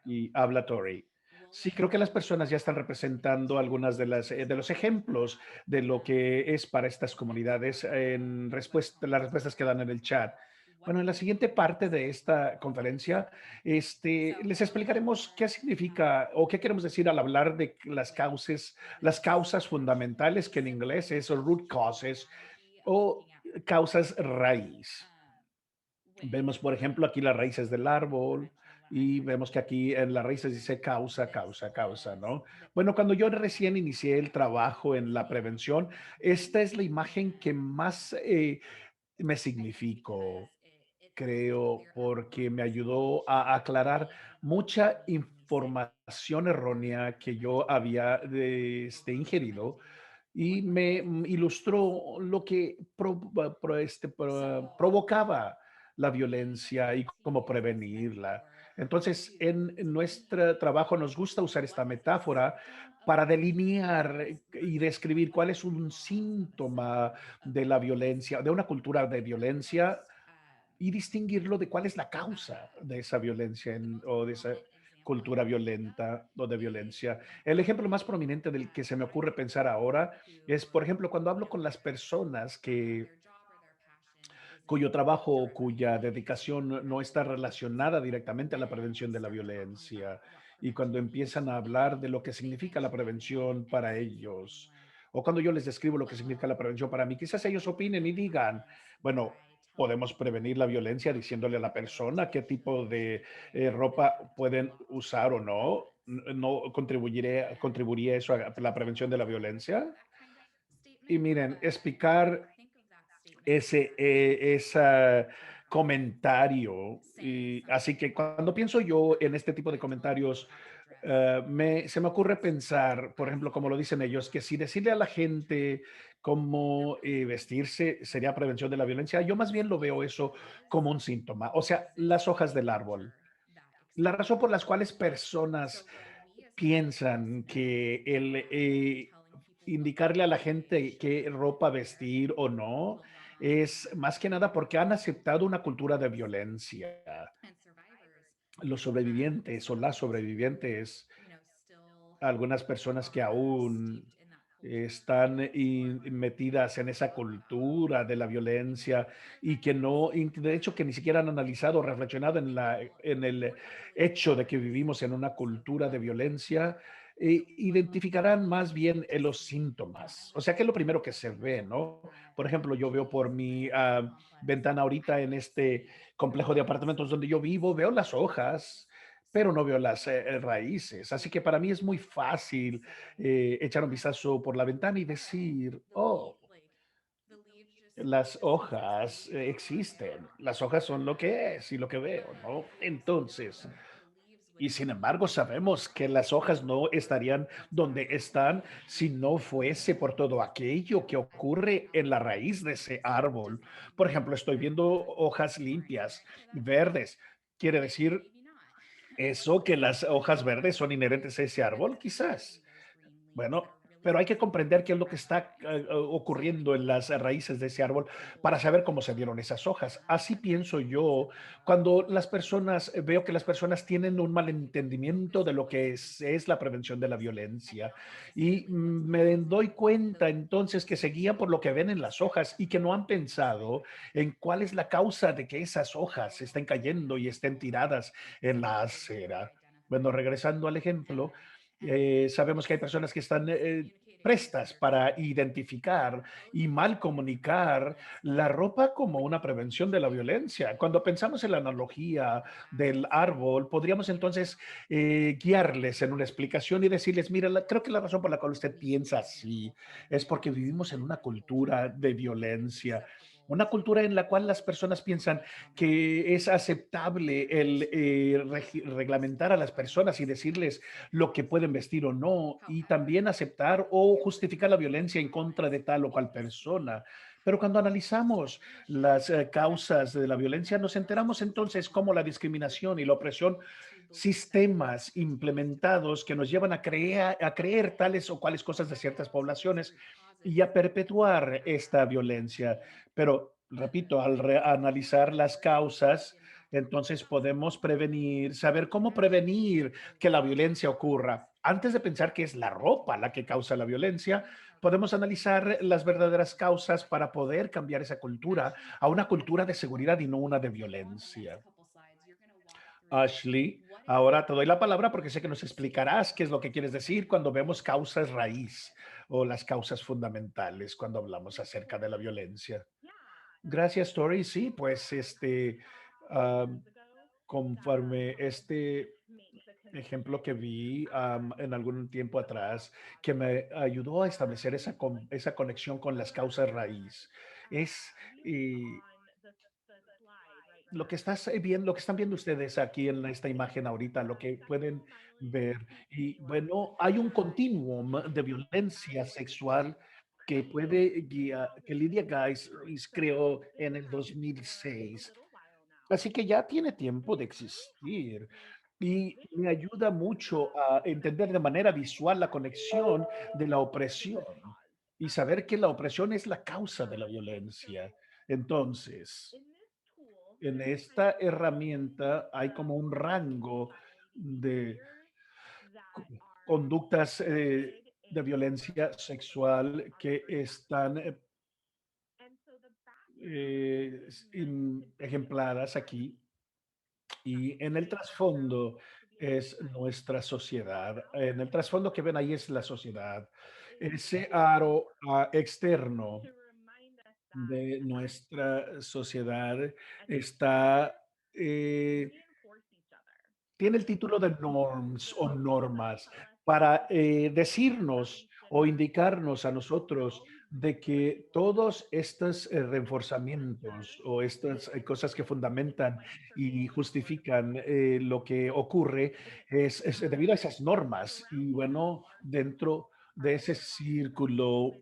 [SPEAKER 1] y habla Tori. Sí, creo que las personas ya están representando algunas de los ejemplos de lo que es para estas comunidades en respuesta, las respuestas que dan en el chat. Bueno, en la siguiente parte de esta conferencia, les explicaremos qué significa o qué queremos decir al hablar de las causas fundamentales, que en inglés es root causes o causas raíz. Vemos, por ejemplo, aquí las raíces del árbol y vemos que aquí en las raíces dice causa, causa, causa, ¿no? Bueno, cuando yo recién inicié el trabajo en la prevención, esta es la imagen que más me significó, creo, porque me ayudó a aclarar mucha información errónea que yo había ingerido y me ilustró lo que provocaba la violencia y cómo prevenirla. Entonces, en nuestro trabajo nos gusta usar esta metáfora para delinear y describir cuál es un síntoma de la violencia, de una cultura de violencia y distinguirlo de cuál es la causa de esa violencia o de esa cultura violenta o de violencia. El ejemplo más prominente del que se me ocurre pensar ahora es, por ejemplo, cuando hablo con las personas cuyo trabajo o cuya dedicación no está relacionada directamente a la prevención de la violencia y cuando empiezan a hablar de lo que significa la prevención para ellos o cuando yo les describo lo que significa la prevención para mí, quizás ellos opinen y digan, bueno, podemos prevenir la violencia diciéndole a la persona qué tipo de ropa pueden usar o no. ¿No contribuiría eso a la prevención de la violencia? Y miren, explicar ese comentario. Y así que cuando pienso yo en este tipo de comentarios, se me ocurre pensar, por ejemplo, como lo dicen ellos, que si decirle a la gente cómo vestirse sería prevención de la violencia, yo más bien lo veo eso como un síntoma. O sea, las hojas del árbol. La razón por las cuales personas piensan que el indicarle a la gente qué ropa vestir o no es más que nada porque han aceptado una cultura de violencia. Los sobrevivientes o las sobrevivientes, algunas personas que aún están metidas en esa cultura de la violencia y que no, y de hecho que ni siquiera han analizado o reflexionado en el hecho de que vivimos en una cultura de violencia, identificarán más bien los síntomas. O sea, que es lo primero que se ve, ¿no? Por ejemplo, yo veo por mi ventana ahorita en este complejo de apartamentos donde yo vivo, veo las hojas, pero no veo las raíces. Así que para mí es muy fácil echar un vistazo por la ventana y decir, oh, las hojas existen, las hojas son lo que es y lo que veo, ¿no? Entonces, y sin embargo, sabemos que las hojas no estarían donde están si no fuese por todo aquello que ocurre en la raíz de ese árbol. Por ejemplo, estoy viendo hojas limpias, verdes. Quiere decir eso que las hojas verdes son inherentes a ese árbol, quizás. Bueno, pero hay que comprender qué es lo que está ocurriendo en las raíces de ese árbol para saber cómo se dieron esas hojas. Así pienso yo cuando las personas, veo que las personas tienen un malentendimiento de lo que es la prevención de la violencia y me doy cuenta entonces que se guían por lo que ven en las hojas y que no han pensado en cuál es la causa de que esas hojas estén cayendo y estén tiradas en la acera. Bueno, regresando al ejemplo, sabemos que hay personas que están prestas para identificar y mal comunicar la ropa como una prevención de la violencia. Cuando pensamos en la analogía del árbol, podríamos entonces guiarles en una explicación y decirles, mira, creo que la razón por la cual usted piensa así es porque vivimos en una cultura de violencia. Una cultura en la cual las personas piensan que es aceptable el reglamentar a las personas y decirles lo que pueden vestir o no, y también aceptar o justificar la violencia en contra de tal o cual persona. Pero cuando analizamos las causas de la violencia, nos enteramos entonces cómo la discriminación y la opresión, sistemas implementados que nos llevan a creer tales o cuales cosas de ciertas poblaciones y a perpetuar esta violencia. Pero, repito, al analizar las causas, entonces podemos prevenir, saber cómo prevenir que la violencia ocurra. Antes de pensar que es la ropa la que causa la violencia, podemos analizar las verdaderas causas para poder cambiar esa cultura a una cultura de seguridad y no una de violencia. Ashley, ahora te doy la palabra porque sé que nos explicarás qué es lo que quieres decir cuando vemos causas raíz o las causas fundamentales cuando hablamos acerca de la violencia. Gracias, Tori. Sí, pues am, conforme este ejemplo que vi en algún tiempo atrás, que me ayudó a establecer esa conexión con las causas raíz, es eh, lo que viendo, lo que están viendo ustedes aquí en esta imagen ahorita, lo que pueden ver. Y bueno, hay un continuum de violencia sexual que puede guiar, que Lydia Guys creó en el 2006. Así que ya tiene tiempo de existir y me ayuda mucho a entender de manera visual la conexión de la opresión y saber que la opresión es la causa de la violencia. Entonces, en esta herramienta hay como un rango de co- conductas de violencia sexual que están ejempladas aquí. Y en el trasfondo es nuestra sociedad. En el trasfondo que ven ahí es la sociedad. Ese aro externo de nuestra sociedad está, eh, tiene el título de norms o normas para decirnos o indicarnos a nosotros de que todos estos reforzamientos o estas cosas que fundamentan y justifican lo que ocurre es debido a esas normas. Y bueno, dentro de ese círculo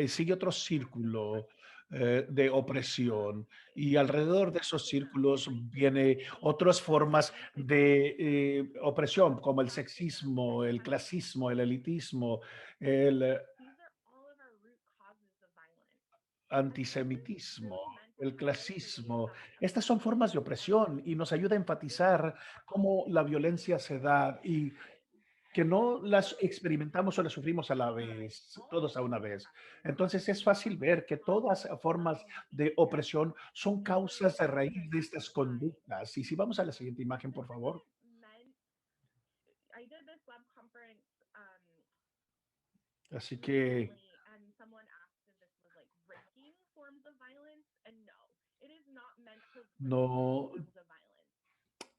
[SPEAKER 1] sigue otro círculo de opresión y alrededor de esos círculos viene otras formas de opresión, como el sexismo, el clasismo, el elitismo, el antisemitismo, el clasismo. Estas son formas de opresión y nos ayuda a enfatizar cómo la violencia se da y que no las experimentamos o las sufrimos a la vez, todos a una vez. Entonces es fácil ver que todas formas de opresión son causas de raíz de estas conductas. Y si vamos a la siguiente imagen, por favor. Así que no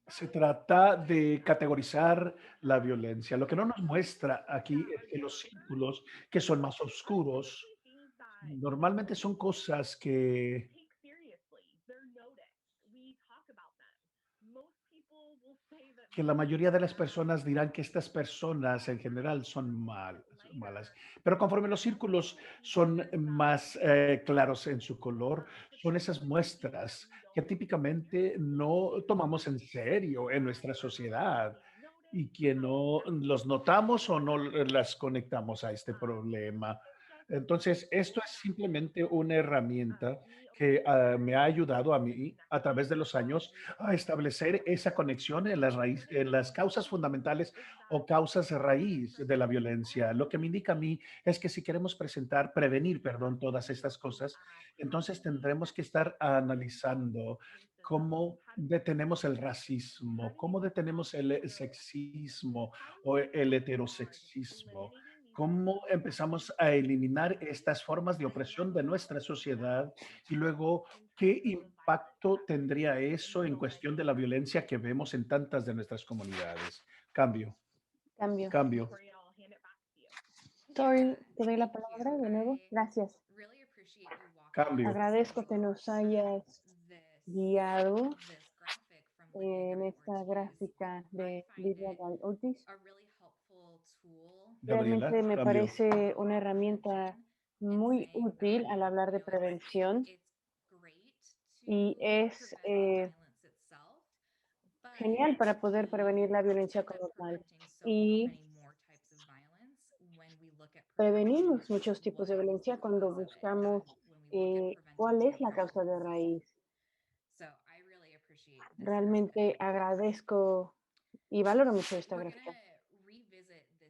[SPEAKER 1] se trata de categorizar la violencia. Lo que no nos muestra aquí es que los círculos que son más oscuros normalmente son cosas que la mayoría de las personas dirán que estas personas en general son malas. Pero conforme los círculos son más claros en su color, son esas muestras que típicamente no tomamos en serio en nuestra sociedad y que no los notamos o no las conectamos a este problema. Entonces, esto es simplemente una herramienta que me ha ayudado a mí a través de los años a establecer esa conexión en en las causas fundamentales o causas de raíz de la violencia. Lo que me indica a mí es que si queremos prevenir, perdón, todas estas cosas, entonces tendremos que estar analizando cómo detenemos el racismo, cómo detenemos el sexismo o el heterosexismo, cómo empezamos a eliminar estas formas de opresión de nuestra sociedad y luego ¿qué impacto tendría eso en cuestión de la violencia que vemos en tantas de nuestras comunidades? Cambio,
[SPEAKER 3] Cambio.
[SPEAKER 1] cambio,
[SPEAKER 3] Tori, te doy la palabra de nuevo. Gracias.
[SPEAKER 1] cambio.
[SPEAKER 3] Agradezco que nos hayas guiado en esta gráfica de Lidia Gal Ortiz.
[SPEAKER 1] Gabriela,
[SPEAKER 3] Realmente me
[SPEAKER 1] cambio.
[SPEAKER 3] parece una herramienta muy útil al hablar de prevención y es genial para poder prevenir la violencia como tal. Y prevenimos muchos tipos de violencia cuando buscamos cuál es la causa de raíz. Realmente agradezco y valoro mucho esta gráfica.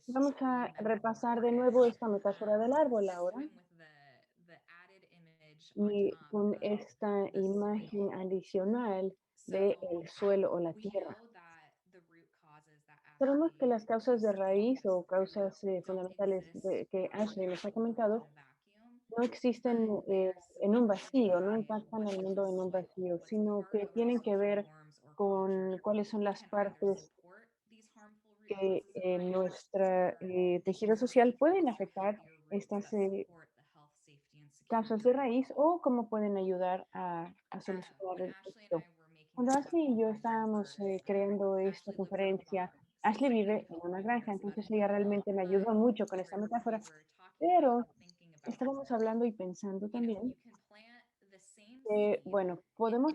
[SPEAKER 3] Vamos a repasar de nuevo esta metáfora del árbol ahora y con esta imagen adicional del suelo o la tierra. Sabemos que las causas de raíz o causas fundamentales que Ashley nos ha comentado no existen en un vacío, no impactan al mundo en un vacío, sino que tienen que ver con cuáles son las partes que en nuestro tejido social pueden afectar estas causas de raíz o cómo pueden ayudar a solucionar esto. Cuando Ashley y yo estábamos creando esta conferencia, Ashley vive en una granja, entonces ella realmente me ayudó mucho con esta metáfora, pero estábamos hablando y pensando también que, bueno, podemos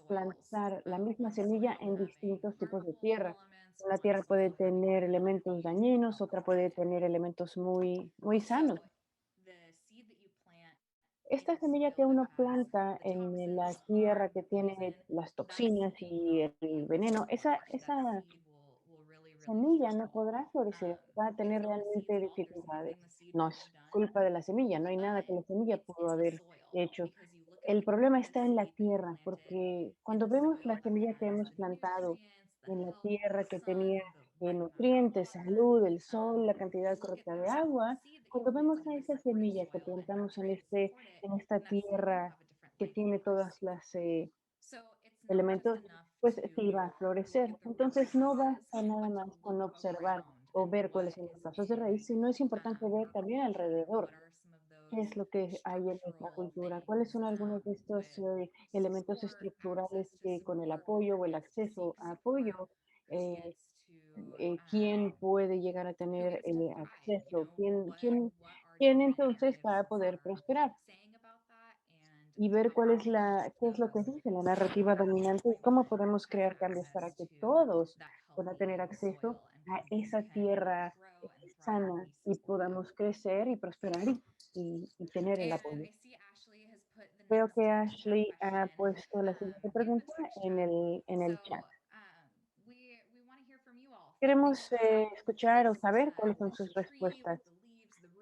[SPEAKER 3] plantar la misma semilla en distintos tipos de tierra. Una tierra puede tener elementos dañinos, otra puede tener elementos muy sanos. Esta semilla que uno planta en la tierra que tiene las toxinas y el veneno, esa semilla no podrá florecer, va a tener realmente dificultades. No es culpa de la semilla, no hay nada que la semilla pudo haber hecho. El problema está en la tierra, porque cuando vemos la semilla que hemos plantado en la tierra que tenía nutrientes, salud, el sol, la cantidad correcta de agua, cuando vemos a esa semilla que plantamos en esta tierra que tiene todas las elementos, pues sí va a florecer. Entonces no basta nada más con observar o ver cuáles son los pasos de raíz, sino es importante ver también alrededor qué es lo que hay en nuestra cultura, cuáles son algunos de estos elementos estructurales que con el apoyo o el acceso a apoyo, eh, quién puede llegar a tener acceso, quién entonces va a poder prosperar y ver qué es lo que dice la narrativa dominante y cómo podemos crear cambios para que todos puedan tener acceso a esa tierra sana y podamos crecer y prosperar y tener el apoyo. Veo que Ashley ha puesto la siguiente pregunta en el chat. Queremos escuchar o saber cuáles son sus respuestas,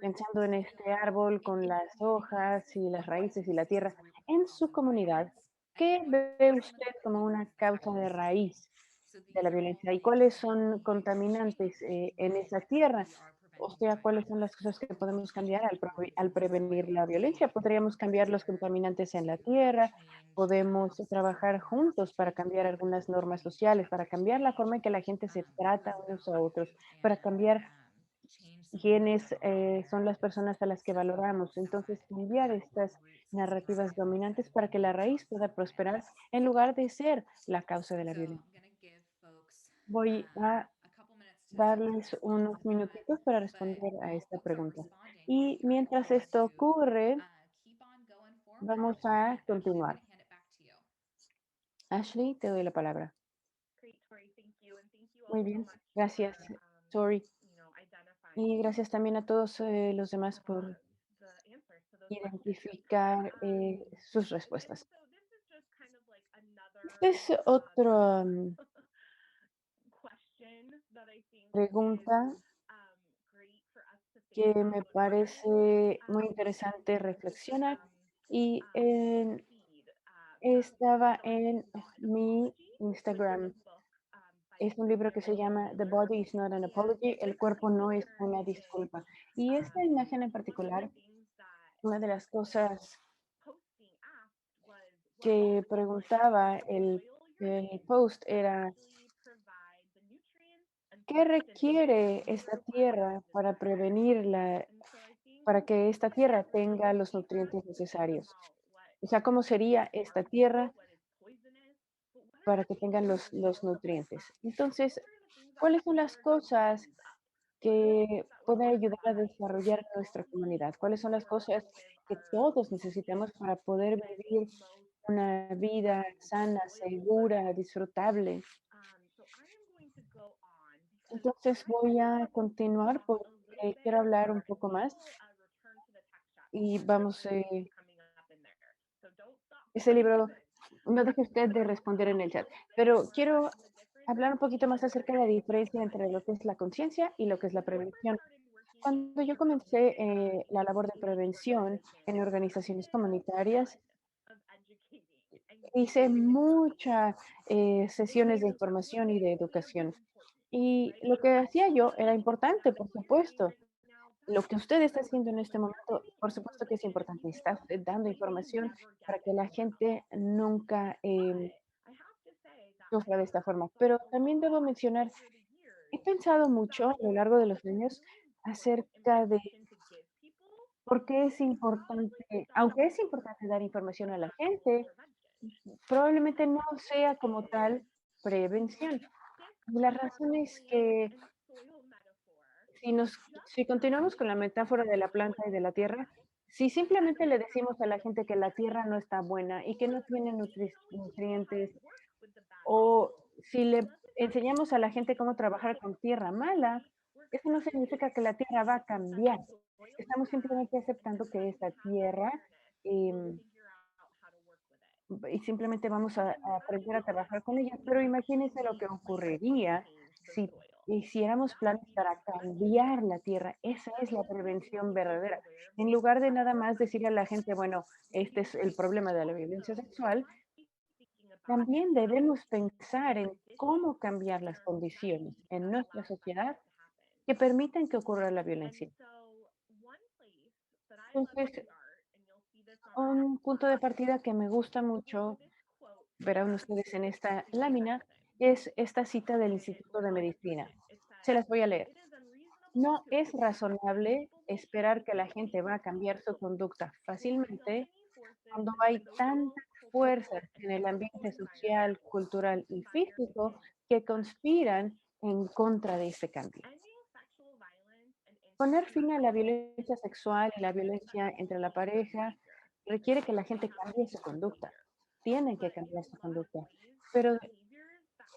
[SPEAKER 3] pensando en este árbol con las hojas y las raíces y la tierra. En su comunidad, ¿qué ve usted como una causa de raíz de la violencia y cuáles son contaminantes en esa tierra? O sea, ¿cuáles son las cosas que podemos cambiar al prevenir la violencia? Podríamos cambiar los contaminantes en la tierra, podemos trabajar juntos para cambiar algunas normas sociales, para cambiar la forma en que la gente se trata unos a otros, para cambiar quiénes son las personas a las que valoramos. Entonces, cambiar estas narrativas dominantes para que la raíz pueda prosperar en lugar de ser la causa de la violencia. Voy a darles unos minutitos para responder a esta pregunta. Y mientras esto ocurre, vamos a continuar. Ashley, te doy la palabra.
[SPEAKER 4] Great, Tori. Thank you. And thank you all
[SPEAKER 3] Muy
[SPEAKER 4] so
[SPEAKER 3] bien,
[SPEAKER 4] much
[SPEAKER 3] gracias,
[SPEAKER 4] for,
[SPEAKER 3] Tori. Y
[SPEAKER 4] identifying
[SPEAKER 3] gracias también a todos los demás por
[SPEAKER 4] the answers to those questions.
[SPEAKER 3] identificar sus
[SPEAKER 4] And
[SPEAKER 3] respuestas.
[SPEAKER 4] so this is just kind of like
[SPEAKER 3] Esta
[SPEAKER 4] another
[SPEAKER 3] es otra
[SPEAKER 4] question that I think is
[SPEAKER 3] pregunta
[SPEAKER 4] great for us to think
[SPEAKER 3] que
[SPEAKER 4] about
[SPEAKER 3] me
[SPEAKER 4] when running.
[SPEAKER 3] parece muy
[SPEAKER 4] And
[SPEAKER 3] interesante
[SPEAKER 4] this is just
[SPEAKER 3] reflexionar y
[SPEAKER 4] seed from
[SPEAKER 3] estaba
[SPEAKER 4] Something
[SPEAKER 3] en
[SPEAKER 4] is Not an
[SPEAKER 3] mi
[SPEAKER 4] Apology, which is
[SPEAKER 3] Instagram.
[SPEAKER 4] a book by
[SPEAKER 3] Es un libro que se
[SPEAKER 4] Carol
[SPEAKER 3] llama The
[SPEAKER 4] Miller.
[SPEAKER 3] Body is Not an
[SPEAKER 4] And
[SPEAKER 3] Apology, El
[SPEAKER 4] this
[SPEAKER 3] cuerpo no es
[SPEAKER 4] particular
[SPEAKER 3] una
[SPEAKER 4] image,
[SPEAKER 3] disculpa. Y esta imagen en
[SPEAKER 4] one of the
[SPEAKER 3] particular,
[SPEAKER 4] things that
[SPEAKER 3] una de las cosas
[SPEAKER 4] posting asked was, what
[SPEAKER 3] que
[SPEAKER 4] does
[SPEAKER 3] preguntaba
[SPEAKER 4] the soil you're
[SPEAKER 3] el
[SPEAKER 4] in
[SPEAKER 3] post era,
[SPEAKER 4] actually provide the nutrients and
[SPEAKER 3] ¿qué
[SPEAKER 4] sustenance
[SPEAKER 3] requiere esta
[SPEAKER 4] your
[SPEAKER 3] tierra
[SPEAKER 4] biology
[SPEAKER 3] para
[SPEAKER 4] desires?
[SPEAKER 3] prevenirla,
[SPEAKER 4] And so I think
[SPEAKER 3] para que esta tierra
[SPEAKER 4] it's
[SPEAKER 3] tenga
[SPEAKER 4] really
[SPEAKER 3] los
[SPEAKER 4] key for us
[SPEAKER 3] nutrientes
[SPEAKER 4] to think
[SPEAKER 3] necesarios?
[SPEAKER 4] about
[SPEAKER 3] O sea, ¿cómo
[SPEAKER 4] what
[SPEAKER 3] sería
[SPEAKER 4] is
[SPEAKER 3] esta tierra
[SPEAKER 4] harmful, what is poisonous, but what are
[SPEAKER 3] para
[SPEAKER 4] the
[SPEAKER 3] que
[SPEAKER 4] things
[SPEAKER 3] tengan
[SPEAKER 4] that are
[SPEAKER 3] los
[SPEAKER 4] really
[SPEAKER 3] nutrientes? Entonces,
[SPEAKER 4] those are the things that
[SPEAKER 3] ¿cuáles son las
[SPEAKER 4] really are going to
[SPEAKER 3] cosas
[SPEAKER 4] raise up. What are the things
[SPEAKER 3] que
[SPEAKER 4] that would
[SPEAKER 3] pueden
[SPEAKER 4] give
[SPEAKER 3] ayudar a
[SPEAKER 4] life
[SPEAKER 3] desarrollar nuestra
[SPEAKER 4] quality
[SPEAKER 3] comunidad? ¿Cuáles son las
[SPEAKER 4] to
[SPEAKER 3] cosas
[SPEAKER 4] live
[SPEAKER 3] que
[SPEAKER 4] our
[SPEAKER 3] todos necesitamos
[SPEAKER 4] healthiest,
[SPEAKER 3] para poder vivir
[SPEAKER 4] most
[SPEAKER 3] una vida sana,
[SPEAKER 4] enjoyable
[SPEAKER 3] segura,
[SPEAKER 4] life?
[SPEAKER 3] disfrutable?
[SPEAKER 4] So I am going to go on because
[SPEAKER 3] Entonces
[SPEAKER 4] I
[SPEAKER 3] voy
[SPEAKER 4] want
[SPEAKER 3] a continuar
[SPEAKER 4] to talk
[SPEAKER 3] porque
[SPEAKER 4] a little
[SPEAKER 3] quiero
[SPEAKER 4] bit,
[SPEAKER 3] hablar un
[SPEAKER 4] and
[SPEAKER 3] poco
[SPEAKER 4] we
[SPEAKER 3] más
[SPEAKER 4] will return to the text chat
[SPEAKER 3] y
[SPEAKER 4] because there's
[SPEAKER 3] vamos,
[SPEAKER 4] great things coming up in there. So don't stop
[SPEAKER 3] ese
[SPEAKER 4] before you
[SPEAKER 3] libro,
[SPEAKER 4] listen.
[SPEAKER 3] no deje usted de responder en el
[SPEAKER 4] A
[SPEAKER 3] chat,
[SPEAKER 4] little bit
[SPEAKER 3] pero
[SPEAKER 4] more
[SPEAKER 3] quiero
[SPEAKER 4] on the difference
[SPEAKER 3] hablar un poquito más
[SPEAKER 4] between
[SPEAKER 3] acerca de la
[SPEAKER 4] prevention
[SPEAKER 3] diferencia
[SPEAKER 4] and
[SPEAKER 3] entre lo que es
[SPEAKER 4] prevention.
[SPEAKER 3] la conciencia y lo que es la
[SPEAKER 4] When I first
[SPEAKER 3] prevención.
[SPEAKER 4] started working
[SPEAKER 3] Cuando yo
[SPEAKER 4] with
[SPEAKER 3] comencé la labor de
[SPEAKER 4] community-based
[SPEAKER 3] prevención en
[SPEAKER 4] organizations, I
[SPEAKER 3] organizaciones
[SPEAKER 4] did a
[SPEAKER 3] comunitarias,
[SPEAKER 4] ton of educating and
[SPEAKER 3] hice
[SPEAKER 4] giving information.
[SPEAKER 3] muchas sesiones de
[SPEAKER 4] And
[SPEAKER 3] información y
[SPEAKER 4] what's
[SPEAKER 3] de
[SPEAKER 4] super
[SPEAKER 3] educación.
[SPEAKER 4] important,
[SPEAKER 3] Y
[SPEAKER 4] right?
[SPEAKER 3] lo que hacía yo era importante,
[SPEAKER 4] That's
[SPEAKER 3] por
[SPEAKER 4] what you're doing
[SPEAKER 3] supuesto.
[SPEAKER 4] right now.
[SPEAKER 3] Lo
[SPEAKER 4] That's
[SPEAKER 3] que usted está
[SPEAKER 4] super
[SPEAKER 3] haciendo en
[SPEAKER 4] cool.
[SPEAKER 3] este
[SPEAKER 4] But you're
[SPEAKER 3] momento,
[SPEAKER 4] giving
[SPEAKER 3] por supuesto que es
[SPEAKER 4] information and
[SPEAKER 3] importante.
[SPEAKER 4] you
[SPEAKER 3] Está
[SPEAKER 4] will
[SPEAKER 3] usted dando
[SPEAKER 4] likely
[SPEAKER 3] información
[SPEAKER 4] never get
[SPEAKER 3] para que
[SPEAKER 4] it
[SPEAKER 3] la
[SPEAKER 4] enough.
[SPEAKER 3] gente nunca
[SPEAKER 4] But I have to say that I
[SPEAKER 3] sufra de
[SPEAKER 4] have
[SPEAKER 3] esta
[SPEAKER 4] learned
[SPEAKER 3] forma.
[SPEAKER 4] a
[SPEAKER 3] Pero también debo
[SPEAKER 4] lot
[SPEAKER 3] mencionar,
[SPEAKER 4] over the
[SPEAKER 3] he
[SPEAKER 4] years
[SPEAKER 3] pensado mucho a
[SPEAKER 4] about
[SPEAKER 3] lo largo de
[SPEAKER 4] how
[SPEAKER 3] los
[SPEAKER 4] it's
[SPEAKER 3] años
[SPEAKER 4] really important
[SPEAKER 3] acerca de
[SPEAKER 4] information to give people,
[SPEAKER 3] por qué es
[SPEAKER 4] but it probably
[SPEAKER 3] importante,
[SPEAKER 4] starts
[SPEAKER 3] aunque es
[SPEAKER 4] with
[SPEAKER 3] importante dar información a la
[SPEAKER 4] actual
[SPEAKER 3] gente,
[SPEAKER 4] prevention.
[SPEAKER 3] probablemente
[SPEAKER 4] And
[SPEAKER 3] no
[SPEAKER 4] the
[SPEAKER 3] sea
[SPEAKER 4] reason
[SPEAKER 3] como
[SPEAKER 4] is
[SPEAKER 3] tal
[SPEAKER 4] when
[SPEAKER 3] prevención.
[SPEAKER 4] we stick
[SPEAKER 3] Y la
[SPEAKER 4] with our
[SPEAKER 3] razón es
[SPEAKER 4] plant
[SPEAKER 3] que
[SPEAKER 4] and soil metaphor,
[SPEAKER 3] si
[SPEAKER 4] just
[SPEAKER 3] continuamos con
[SPEAKER 4] adding
[SPEAKER 3] la metáfora de
[SPEAKER 4] more
[SPEAKER 3] la planta y de
[SPEAKER 4] soil
[SPEAKER 3] la tierra,
[SPEAKER 4] back
[SPEAKER 3] si
[SPEAKER 4] at
[SPEAKER 3] simplemente
[SPEAKER 4] a
[SPEAKER 3] le decimos a la
[SPEAKER 4] fraction
[SPEAKER 3] gente que la tierra no está buena y que no
[SPEAKER 4] or
[SPEAKER 3] tiene
[SPEAKER 4] even going to show how to
[SPEAKER 3] nutrientes,
[SPEAKER 4] work with the bad
[SPEAKER 3] o
[SPEAKER 4] soil,
[SPEAKER 3] si le
[SPEAKER 4] doesn't
[SPEAKER 3] enseñamos a la
[SPEAKER 4] actually
[SPEAKER 3] gente cómo trabajar con tierra mala,
[SPEAKER 4] right? We're
[SPEAKER 3] eso no
[SPEAKER 4] kind of
[SPEAKER 3] significa que la tierra va a
[SPEAKER 4] accepting that the
[SPEAKER 3] cambiar.
[SPEAKER 4] soil is
[SPEAKER 3] Estamos
[SPEAKER 4] bad
[SPEAKER 3] simplemente
[SPEAKER 4] and
[SPEAKER 3] aceptando que
[SPEAKER 4] because we
[SPEAKER 3] esa
[SPEAKER 4] have that
[SPEAKER 3] tierra
[SPEAKER 4] awareness, we'll
[SPEAKER 3] em,
[SPEAKER 4] figure out how to work with it.
[SPEAKER 3] y simplemente vamos
[SPEAKER 4] And then
[SPEAKER 3] a
[SPEAKER 4] I
[SPEAKER 3] aprender a
[SPEAKER 4] will
[SPEAKER 3] trabajar
[SPEAKER 4] ask
[SPEAKER 3] con ella.
[SPEAKER 4] you
[SPEAKER 3] Pero
[SPEAKER 4] actually
[SPEAKER 3] imagínense lo que
[SPEAKER 4] name a plants to
[SPEAKER 3] ocurriría
[SPEAKER 4] change the
[SPEAKER 3] si
[SPEAKER 4] soil.
[SPEAKER 3] hiciéramos
[SPEAKER 4] That would
[SPEAKER 3] planes
[SPEAKER 4] be
[SPEAKER 3] para
[SPEAKER 4] prevention.
[SPEAKER 3] cambiar la tierra. Esa es la
[SPEAKER 4] And then we
[SPEAKER 3] prevención
[SPEAKER 4] will be
[SPEAKER 3] verdadera.
[SPEAKER 4] aware of
[SPEAKER 3] En
[SPEAKER 4] the
[SPEAKER 3] lugar de nada
[SPEAKER 4] impacts of
[SPEAKER 3] más decirle a la gente,
[SPEAKER 4] prevention.
[SPEAKER 3] bueno,
[SPEAKER 4] We
[SPEAKER 3] este es el
[SPEAKER 4] will
[SPEAKER 3] problema de la violencia
[SPEAKER 4] also
[SPEAKER 3] sexual,
[SPEAKER 4] be speaking
[SPEAKER 3] También debemos pensar en cómo cambiar las condiciones en nuestra sociedad que permitan que ocurra la violencia. Entonces, un punto de partida que me gusta mucho, verán ustedes en esta lámina, es esta cita del Instituto de Medicina. Se las voy a leer. No es razonable esperar que la gente va a cambiar su conducta fácilmente cuando hay tantas fuerzas en el ambiente social, cultural y físico que conspiran en contra de ese cambio. Poner fin a la violencia sexual y la violencia entre la pareja requiere que la gente cambie su conducta. Tienen que cambiar su conducta. Pero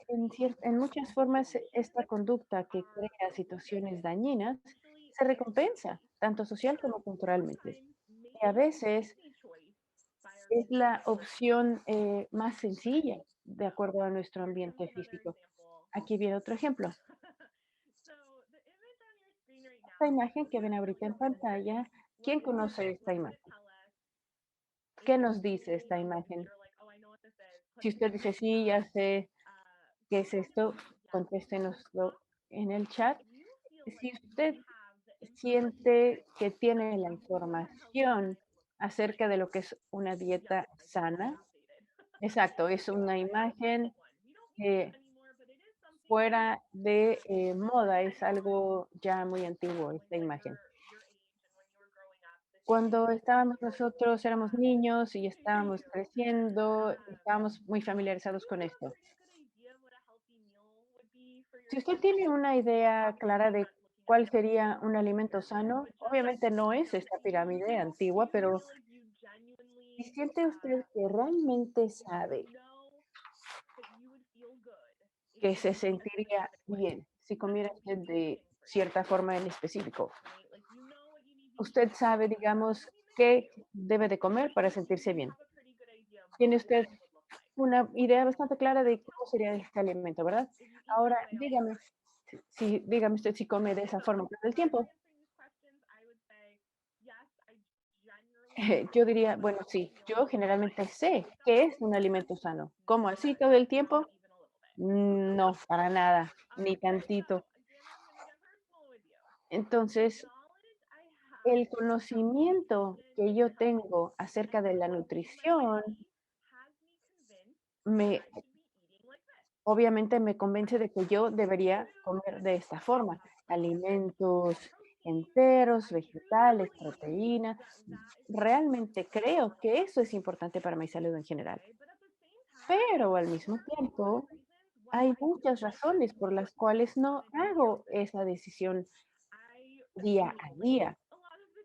[SPEAKER 3] en muchas formas, esta conducta que crea situaciones dañinas se recompensa, tanto social como culturalmente. Y a veces es la opción más sencilla de acuerdo a nuestro ambiente físico. Aquí viene otro ejemplo. Esta imagen que ven ahorita en pantalla, ¿quién conoce esta imagen? ¿Qué nos dice esta imagen? Si usted dice sí, ya sé qué es esto, contéstenoslo en el chat. Si usted siente que tiene la información acerca de lo que es una dieta sana, exacto, es una imagen que fuera de moda, es algo ya muy antiguo esta imagen. Cuando estábamos nosotros, éramos niños y estábamos creciendo, estábamos muy familiarizados con esto. Si usted tiene una idea clara de cuál sería un alimento sano, obviamente no es esta pirámide antigua, pero si siente usted que realmente sabe que se sentiría bien si comiera usted de cierta forma en específico, usted sabe, digamos, qué debe de comer para sentirse bien. Tiene usted una idea bastante clara de cómo sería este alimento, ¿verdad? Ahora, dígame, dígame usted si come de esa forma todo el tiempo. Yo diría, bueno, sí, yo generalmente sé qué es un alimento sano. ¿Como así todo el tiempo? No, para nada, ni tantito. Entonces, el conocimiento que yo tengo acerca de la nutrición me obviamente me convence de que yo debería comer de esta forma, alimentos enteros, vegetales, proteína. Realmente creo que eso es importante para mi salud en general. Pero al mismo tiempo, hay muchas razones por las cuales no hago esa decisión día a día.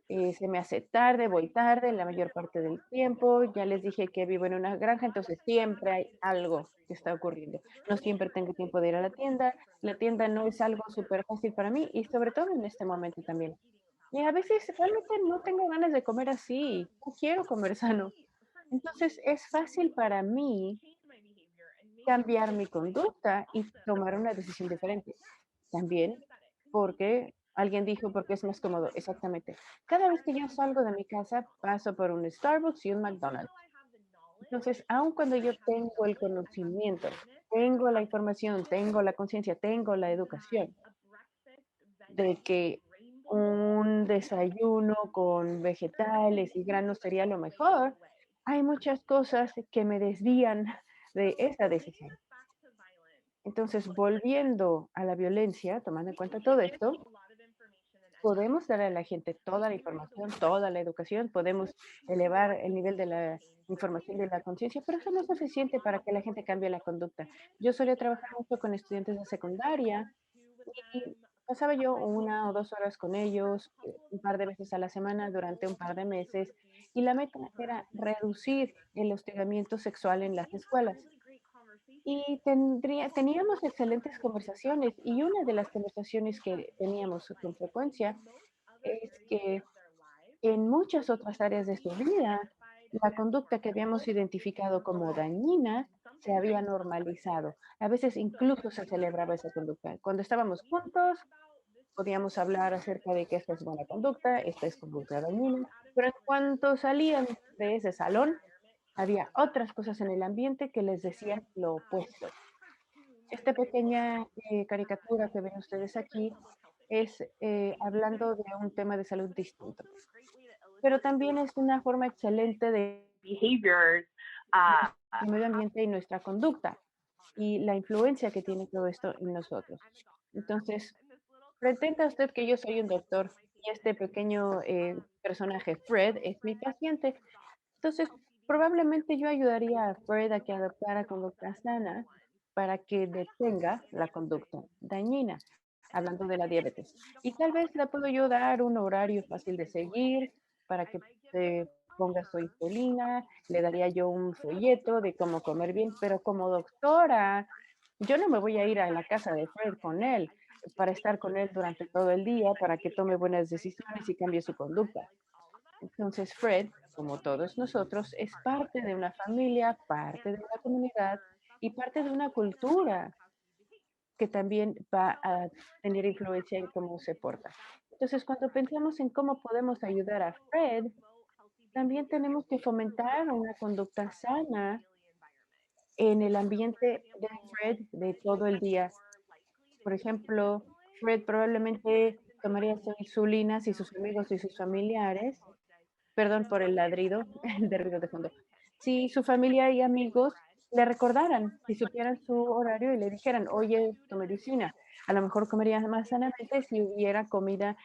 [SPEAKER 3] Se me hace tarde, voy tarde la mayor parte del tiempo. Ya les dije que vivo en una granja, entonces siempre hay algo que está ocurriendo. No siempre tengo tiempo de ir a la tienda. La tienda no es algo súper fácil para mí y sobre todo en este momento también. Y a veces realmente no tengo ganas de comer así. No quiero comer sano. Entonces es fácil para mí cambiar mi conducta y tomar una decisión diferente. También porque alguien dijo, porque es más cómodo. Exactamente. Cada vez que yo salgo de mi casa, paso por un Starbucks y un McDonald's. Entonces, aun cuando yo tengo el conocimiento, tengo la información, tengo la conciencia, tengo la educación de que un desayuno con vegetales y granos sería lo mejor, hay muchas cosas que me desvían de esa decisión. Entonces, volviendo a la violencia, tomando en cuenta todo esto, podemos dar a la gente toda la información, toda la educación, podemos elevar el nivel de la información y de la conciencia, pero eso no es suficiente para que la gente cambie la conducta. Yo solía trabajar mucho con estudiantes de secundaria y pasaba yo 1 o 2 horas con ellos un par de veces a la semana durante un par de meses y la meta era reducir el hostigamiento sexual en las escuelas. Y teníamos excelentes conversaciones y una de las conversaciones que teníamos con frecuencia es que en muchas otras áreas de su vida, la conducta que habíamos identificado como dañina se había normalizado. A veces incluso se celebraba esa conducta. Cuando estábamos juntos, podíamos hablar acerca de que esta es buena conducta, esta es conducta dañina, pero en cuanto salían de ese salón, había otras cosas en el ambiente que les decían lo opuesto. Esta pequeña caricatura que ven ustedes aquí es hablando de un tema de salud distinto, pero también es una forma excelente de
[SPEAKER 4] behaviors.
[SPEAKER 3] el medio ambiente y nuestra conducta y la influencia que tiene todo esto en nosotros. Entonces, pretenda usted que yo soy un doctor y este pequeño personaje, Fred, es mi paciente. Entonces, probablemente yo ayudaría a Fred a que adoptara conducta sana para que detenga la conducta dañina, hablando de la diabetes. Y tal vez le puedo yo dar un horario fácil de seguir para que se ponga su insulina, le daría yo un folleto de cómo comer bien, pero como doctora, yo no me voy a ir a la casa de Fred con él para estar con él durante todo el día, para que tome buenas decisiones y cambie su conducta. Entonces, Fred, como todos nosotros, es parte de una familia, parte de una comunidad y parte de una cultura que también va a tener influencia en cómo se porta. Entonces, cuando pensamos en cómo podemos ayudar a Fred, también tenemos que fomentar una conducta sana en el ambiente de Fred de todo el día. Por ejemplo, Fred probablemente tomaría su insulina si sus amigos y sus familiares, perdón por el ladrido, el de ruido de fondo. Si su familia y amigos le recordaran, si supieran su horario y le dijeran, oye, tu medicina, a lo mejor comería más sanamente si hubiera comida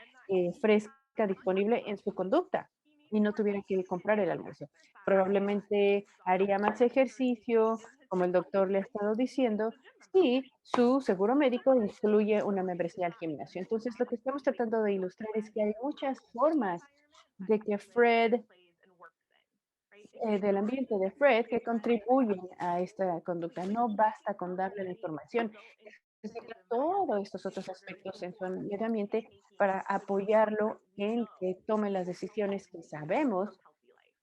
[SPEAKER 3] fresca disponible en su conducta y no tuviera que comprar el almuerzo. Probablemente haría más ejercicio, como el doctor le ha estado diciendo, si su seguro médico incluye una membresía al gimnasio. Entonces, lo que estamos tratando de ilustrar es que hay muchas formas de que Fred, del ambiente de Fred, que contribuyen a esta conducta. No basta con darle la información, necesita todos estos otros aspectos en su medio ambiente para apoyarlo en que tome las decisiones que sabemos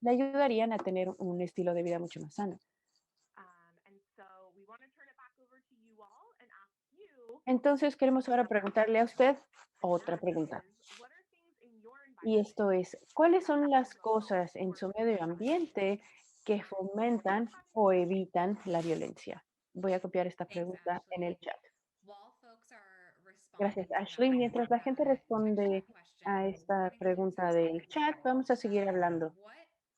[SPEAKER 3] le ayudarían a tener un estilo de vida mucho más sano. Entonces, queremos ahora preguntarle a usted otra pregunta. Y esto es, ¿cuáles son las cosas en su medio ambiente que fomentan o evitan la violencia? Voy a copiar esta
[SPEAKER 2] Thanks,
[SPEAKER 3] pregunta en el
[SPEAKER 2] Ashley.
[SPEAKER 3] chat.
[SPEAKER 2] While folks are
[SPEAKER 3] Gracias,
[SPEAKER 2] responding to
[SPEAKER 3] Ashley.
[SPEAKER 2] that,
[SPEAKER 3] Mientras la gente
[SPEAKER 2] to
[SPEAKER 3] responde
[SPEAKER 2] that
[SPEAKER 3] a
[SPEAKER 2] question,
[SPEAKER 3] esta
[SPEAKER 2] let me jump into
[SPEAKER 3] pregunta
[SPEAKER 2] the
[SPEAKER 3] del
[SPEAKER 2] topic a
[SPEAKER 3] chat,
[SPEAKER 2] little.
[SPEAKER 3] vamos a seguir hablando.
[SPEAKER 2] What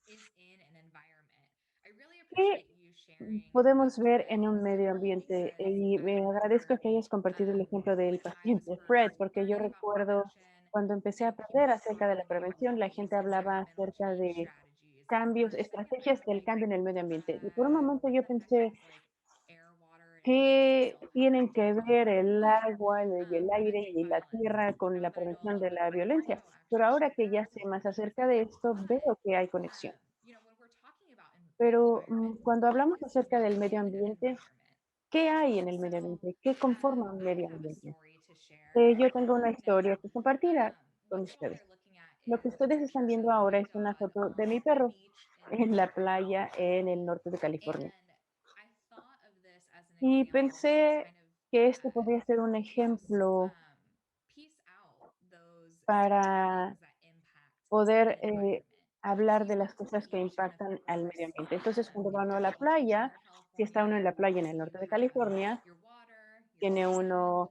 [SPEAKER 2] is in an environment? I really
[SPEAKER 3] ¿Qué
[SPEAKER 2] appreciate you sharing
[SPEAKER 3] podemos
[SPEAKER 2] those
[SPEAKER 3] ver en un
[SPEAKER 2] twins
[SPEAKER 3] medio
[SPEAKER 2] because
[SPEAKER 3] ambiente? Y me agradezco que hayas compartido el ejemplo del
[SPEAKER 2] when I was
[SPEAKER 3] paciente
[SPEAKER 2] first
[SPEAKER 3] Fred, porque yo
[SPEAKER 2] learning about
[SPEAKER 3] recuerdo
[SPEAKER 2] prevention,
[SPEAKER 3] cuando empecé a
[SPEAKER 2] and you
[SPEAKER 3] aprender
[SPEAKER 2] saw
[SPEAKER 3] acerca de la
[SPEAKER 2] many of
[SPEAKER 3] prevención,
[SPEAKER 2] the
[SPEAKER 3] la gente hablaba
[SPEAKER 2] environmental
[SPEAKER 3] acerca
[SPEAKER 2] change
[SPEAKER 3] de
[SPEAKER 2] strategies.
[SPEAKER 3] cambios,
[SPEAKER 2] First, think
[SPEAKER 3] estrategias del
[SPEAKER 2] about
[SPEAKER 3] cambio en el medio ambiente. Y por un
[SPEAKER 2] uh,
[SPEAKER 3] momento yo pensé,
[SPEAKER 2] things like air, water, and land.
[SPEAKER 3] ¿qué
[SPEAKER 2] So how
[SPEAKER 3] tienen que
[SPEAKER 2] do
[SPEAKER 3] ver el
[SPEAKER 2] we
[SPEAKER 3] agua, el aire y la tierra con la prevención de la violencia? Pero ahora que ya sé más acerca de esto, veo que hay conexión.
[SPEAKER 2] when we're talking about
[SPEAKER 3] Pero
[SPEAKER 2] environment,
[SPEAKER 3] cuando hablamos
[SPEAKER 2] what's
[SPEAKER 3] acerca del
[SPEAKER 2] really
[SPEAKER 3] medio
[SPEAKER 2] in an
[SPEAKER 3] ambiente,
[SPEAKER 2] environment?
[SPEAKER 3] ¿qué hay en el medio
[SPEAKER 2] So
[SPEAKER 3] ambiente? ¿Qué conforma un
[SPEAKER 2] I
[SPEAKER 3] medio
[SPEAKER 2] have a
[SPEAKER 3] ambiente?
[SPEAKER 2] story to share.
[SPEAKER 3] Yo tengo una
[SPEAKER 2] Now,
[SPEAKER 3] historia que compartir con
[SPEAKER 2] what you all
[SPEAKER 3] ustedes.
[SPEAKER 2] are looking at
[SPEAKER 3] Lo que
[SPEAKER 2] is a
[SPEAKER 3] ustedes están
[SPEAKER 2] picture
[SPEAKER 3] viendo
[SPEAKER 2] of my
[SPEAKER 3] ahora es una
[SPEAKER 2] dog
[SPEAKER 3] foto de mi
[SPEAKER 2] on a
[SPEAKER 3] perro
[SPEAKER 2] beach in
[SPEAKER 3] en la
[SPEAKER 2] California.
[SPEAKER 3] playa en el norte de California.
[SPEAKER 2] And I thought of this as an
[SPEAKER 3] Y
[SPEAKER 2] example to
[SPEAKER 3] pensé
[SPEAKER 2] kind of
[SPEAKER 3] que este podría ser un
[SPEAKER 2] just
[SPEAKER 3] ejemplo
[SPEAKER 2] piece out those simple
[SPEAKER 3] para
[SPEAKER 2] things that impact
[SPEAKER 3] poder
[SPEAKER 2] an environment.
[SPEAKER 3] hablar
[SPEAKER 2] She's
[SPEAKER 3] de
[SPEAKER 2] been
[SPEAKER 3] las
[SPEAKER 2] to the
[SPEAKER 3] cosas que
[SPEAKER 2] beach on a
[SPEAKER 3] impactan al medio
[SPEAKER 2] course
[SPEAKER 3] ambiente. Entonces, cuando va uno a la
[SPEAKER 2] in
[SPEAKER 3] playa,
[SPEAKER 2] Southern
[SPEAKER 3] si está uno
[SPEAKER 2] California.
[SPEAKER 3] en la playa en el norte de
[SPEAKER 2] You have
[SPEAKER 3] California,
[SPEAKER 2] your water, your
[SPEAKER 3] tiene
[SPEAKER 2] sun,
[SPEAKER 3] uno,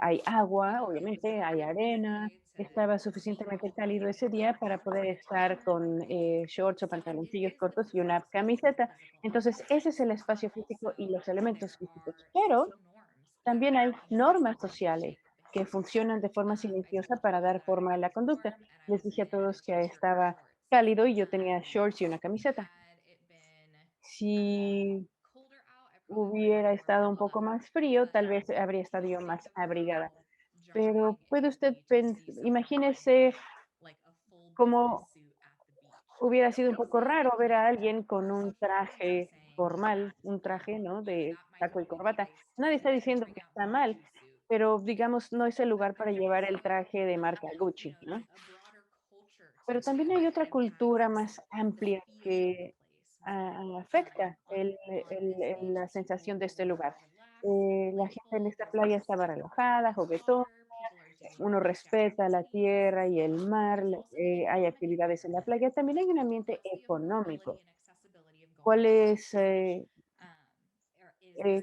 [SPEAKER 3] hay agua,
[SPEAKER 2] it's
[SPEAKER 3] obviamente, hay
[SPEAKER 2] pretty
[SPEAKER 3] arena,
[SPEAKER 2] okay to
[SPEAKER 3] estaba
[SPEAKER 2] take
[SPEAKER 3] suficientemente
[SPEAKER 2] all of
[SPEAKER 3] cálido
[SPEAKER 2] those
[SPEAKER 3] ese día para poder estar con shorts o
[SPEAKER 2] so it
[SPEAKER 3] pantaloncillos
[SPEAKER 2] is the
[SPEAKER 3] cortos y una
[SPEAKER 2] physical
[SPEAKER 3] camiseta. Entonces, ese es
[SPEAKER 2] environment,
[SPEAKER 3] el
[SPEAKER 2] but
[SPEAKER 3] espacio físico y los
[SPEAKER 2] also
[SPEAKER 3] elementos
[SPEAKER 2] there
[SPEAKER 3] físicos.
[SPEAKER 2] are
[SPEAKER 3] Pero
[SPEAKER 2] social norms that
[SPEAKER 3] también hay normas sociales
[SPEAKER 2] shape
[SPEAKER 3] que
[SPEAKER 2] behavior.
[SPEAKER 3] funcionan de forma
[SPEAKER 2] I
[SPEAKER 3] silenciosa
[SPEAKER 2] told
[SPEAKER 3] para
[SPEAKER 2] you
[SPEAKER 3] dar
[SPEAKER 2] that
[SPEAKER 3] forma a
[SPEAKER 2] it
[SPEAKER 3] la
[SPEAKER 2] was
[SPEAKER 3] conducta.
[SPEAKER 2] warm and I
[SPEAKER 3] Les
[SPEAKER 2] was
[SPEAKER 3] dije a
[SPEAKER 2] saying I had a
[SPEAKER 3] todos que
[SPEAKER 2] t-shirt or
[SPEAKER 3] estaba
[SPEAKER 2] shorts.
[SPEAKER 3] cálido y yo tenía shorts y una camiseta.
[SPEAKER 2] Had it been
[SPEAKER 3] Si
[SPEAKER 2] colder out, I probably would have
[SPEAKER 3] hubiera
[SPEAKER 2] worn an
[SPEAKER 3] estado un poco
[SPEAKER 2] umbrella.
[SPEAKER 3] más frío, tal
[SPEAKER 2] But
[SPEAKER 3] vez habría estado yo
[SPEAKER 2] think
[SPEAKER 3] más abrigada.
[SPEAKER 2] about
[SPEAKER 3] Pero
[SPEAKER 2] jumping
[SPEAKER 3] puede
[SPEAKER 2] into the
[SPEAKER 3] usted
[SPEAKER 2] beach and see someone
[SPEAKER 3] imagínese
[SPEAKER 2] in like a full business
[SPEAKER 3] cómo
[SPEAKER 2] suit at the beach.
[SPEAKER 3] hubiera sido un
[SPEAKER 2] Not
[SPEAKER 3] poco
[SPEAKER 2] saying
[SPEAKER 3] raro
[SPEAKER 2] you
[SPEAKER 3] ver a
[SPEAKER 2] can't,
[SPEAKER 3] alguien con
[SPEAKER 2] or
[SPEAKER 3] un
[SPEAKER 2] social norms, just
[SPEAKER 3] traje
[SPEAKER 2] saying
[SPEAKER 3] formal,
[SPEAKER 2] that
[SPEAKER 3] un traje, ¿no? De
[SPEAKER 2] that might
[SPEAKER 3] saco y
[SPEAKER 2] not be the
[SPEAKER 3] corbata.
[SPEAKER 2] place
[SPEAKER 3] Nadie está
[SPEAKER 2] to
[SPEAKER 3] diciendo
[SPEAKER 2] bring
[SPEAKER 3] que
[SPEAKER 2] out
[SPEAKER 3] está
[SPEAKER 2] the
[SPEAKER 3] mal,
[SPEAKER 2] Gucci suit.
[SPEAKER 3] pero digamos, no es el lugar para
[SPEAKER 2] But there
[SPEAKER 3] llevar
[SPEAKER 2] also
[SPEAKER 3] el traje de marca
[SPEAKER 2] you
[SPEAKER 3] Gucci,
[SPEAKER 2] know
[SPEAKER 3] ¿no?
[SPEAKER 2] a broader culture to
[SPEAKER 3] Pero
[SPEAKER 2] it
[SPEAKER 3] también hay
[SPEAKER 2] that
[SPEAKER 3] otra cultura
[SPEAKER 2] impacts
[SPEAKER 3] más
[SPEAKER 2] the
[SPEAKER 3] amplia
[SPEAKER 2] feel of the
[SPEAKER 3] que
[SPEAKER 2] place.
[SPEAKER 3] afecta
[SPEAKER 2] On this beach,
[SPEAKER 3] la sensación
[SPEAKER 2] people
[SPEAKER 3] de este
[SPEAKER 2] were
[SPEAKER 3] lugar.
[SPEAKER 2] relaxed and
[SPEAKER 3] La gente en
[SPEAKER 2] playful.
[SPEAKER 3] esta
[SPEAKER 2] There's
[SPEAKER 3] playa
[SPEAKER 2] lots of
[SPEAKER 3] estaba
[SPEAKER 2] people
[SPEAKER 3] relajada,
[SPEAKER 2] in the
[SPEAKER 3] juguetona,
[SPEAKER 2] water. People are doing
[SPEAKER 3] uno
[SPEAKER 2] beach
[SPEAKER 3] respeta la
[SPEAKER 2] activities.
[SPEAKER 3] tierra y el mar,
[SPEAKER 2] There's also the
[SPEAKER 3] hay
[SPEAKER 2] economic
[SPEAKER 3] actividades en la
[SPEAKER 2] environment.
[SPEAKER 3] playa. También hay un ambiente
[SPEAKER 2] What's the affordability
[SPEAKER 3] económico.
[SPEAKER 2] and accessibility
[SPEAKER 3] ¿Cuál es,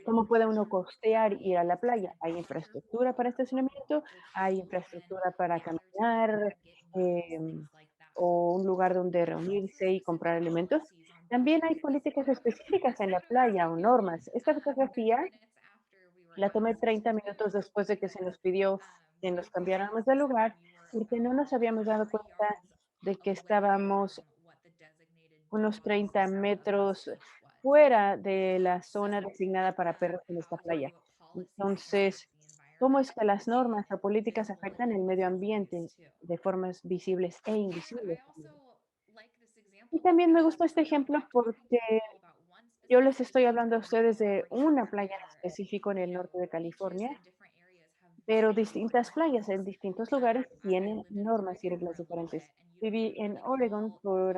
[SPEAKER 3] cómo puede uno costear ir a la playa? ¿Hay infraestructura para estacionamiento? ¿Hay infraestructura para caminar? em, ¿O un lugar donde reunirse y comprar alimentos? También hay políticas específicas en la playa o normas. Esta fotografía la tomé 30 minutos después de que se nos pidió que nos cambiáramos de lugar, porque no nos habíamos dado cuenta de que estábamos unos 30 metros fuera de la zona designada para perros en esta playa. Entonces, ¿cómo es que las normas o políticas afectan el medio ambiente de formas visibles e invisibles también? Y también me gustó este ejemplo porque yo les estoy hablando a ustedes de una playa en específico en el norte de California, pero distintas playas en distintos lugares tienen normas y reglas diferentes. Viví en Oregon por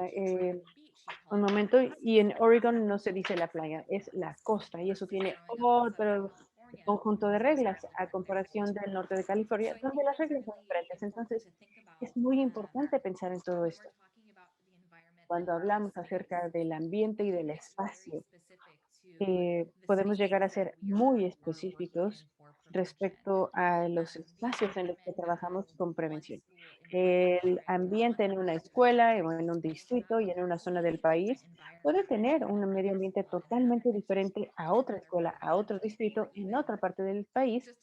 [SPEAKER 3] un momento y en Oregon no se dice la playa, es la costa y eso tiene otro conjunto de reglas a comparación del norte de California, donde las reglas son diferentes. Entonces, es muy importante pensar en todo esto cuando hablamos acerca del ambiente y del espacio. Podemos llegar a ser muy específicos respecto a los espacios en los que trabajamos con prevención. El ambiente en una escuela o en un distrito y en una zona del país puede tener un medio ambiente totalmente diferente a otra escuela, a otro distrito en otra parte del país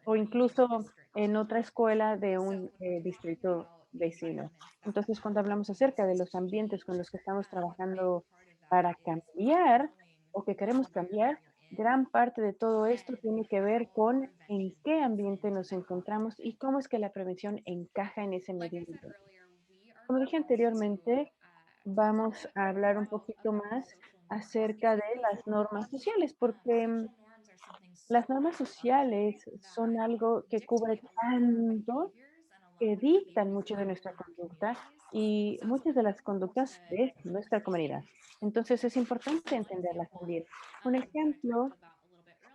[SPEAKER 3] o incluso en otra escuela de un distrito vecino. Entonces, cuando hablamos acerca de los ambientes con los que estamos trabajando para cambiar o que queremos cambiar, gran parte de todo esto tiene que ver con en qué ambiente nos encontramos y cómo es que la prevención encaja en ese medio ambiente. Como dije anteriormente, vamos a hablar un poquito más acerca de las normas sociales, porque las normas sociales son algo que cubre tanto que dictan mucho de nuestra conducta y muchas de las conductas de nuestra comunidad. Entonces es importante entenderlas también. Un ejemplo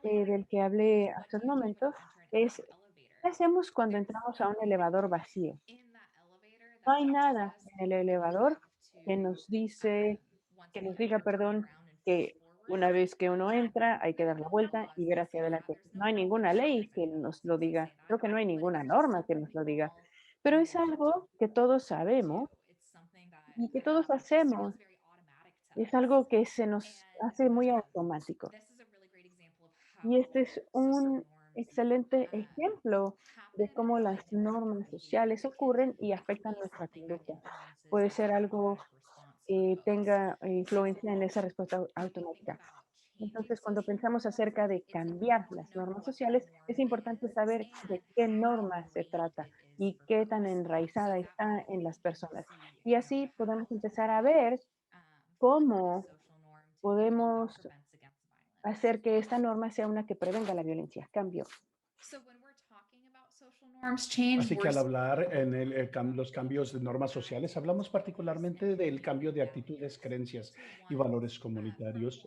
[SPEAKER 3] del que hablé hace un momento es, ¿qué hacemos cuando entramos a un elevador vacío? No hay nada en el elevador que nos dice, que nos diga, perdón, que una vez que uno entra hay que dar la vuelta y ver hacia adelante. No hay ninguna ley que nos lo diga. Creo que no hay ninguna norma que nos lo diga. Pero es algo que todos sabemos y que todos hacemos. Es algo que se nos hace muy automático. Y este es un excelente ejemplo de cómo las normas sociales ocurren y afectan nuestra conducta. Puede ser algo que tenga influencia en esa respuesta automática. Entonces, cuando pensamos acerca de cambiar las normas sociales, es importante saber de qué norma se trata y qué tan enraizada está en las personas. Y así podemos empezar a ver cómo podemos hacer que esta norma sea una que prevenga la violencia. Cambio.
[SPEAKER 1] Así que al hablar en los cambios de normas sociales, hablamos particularmente del cambio de actitudes, creencias y valores comunitarios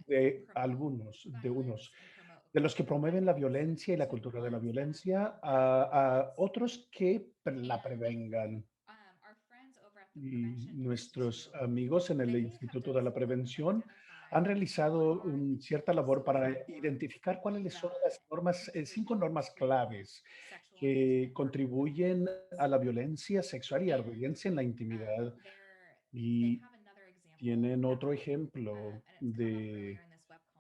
[SPEAKER 1] de unos, de los que promueven la violencia y la cultura de la violencia, a otros que la prevengan. Y nuestros amigos en el Instituto de la Prevención han realizado cierta labor para identificar cuáles son las normas, 5 normas claves que contribuyen a la violencia sexual y a la violencia en la intimidad. Y tienen otro ejemplo de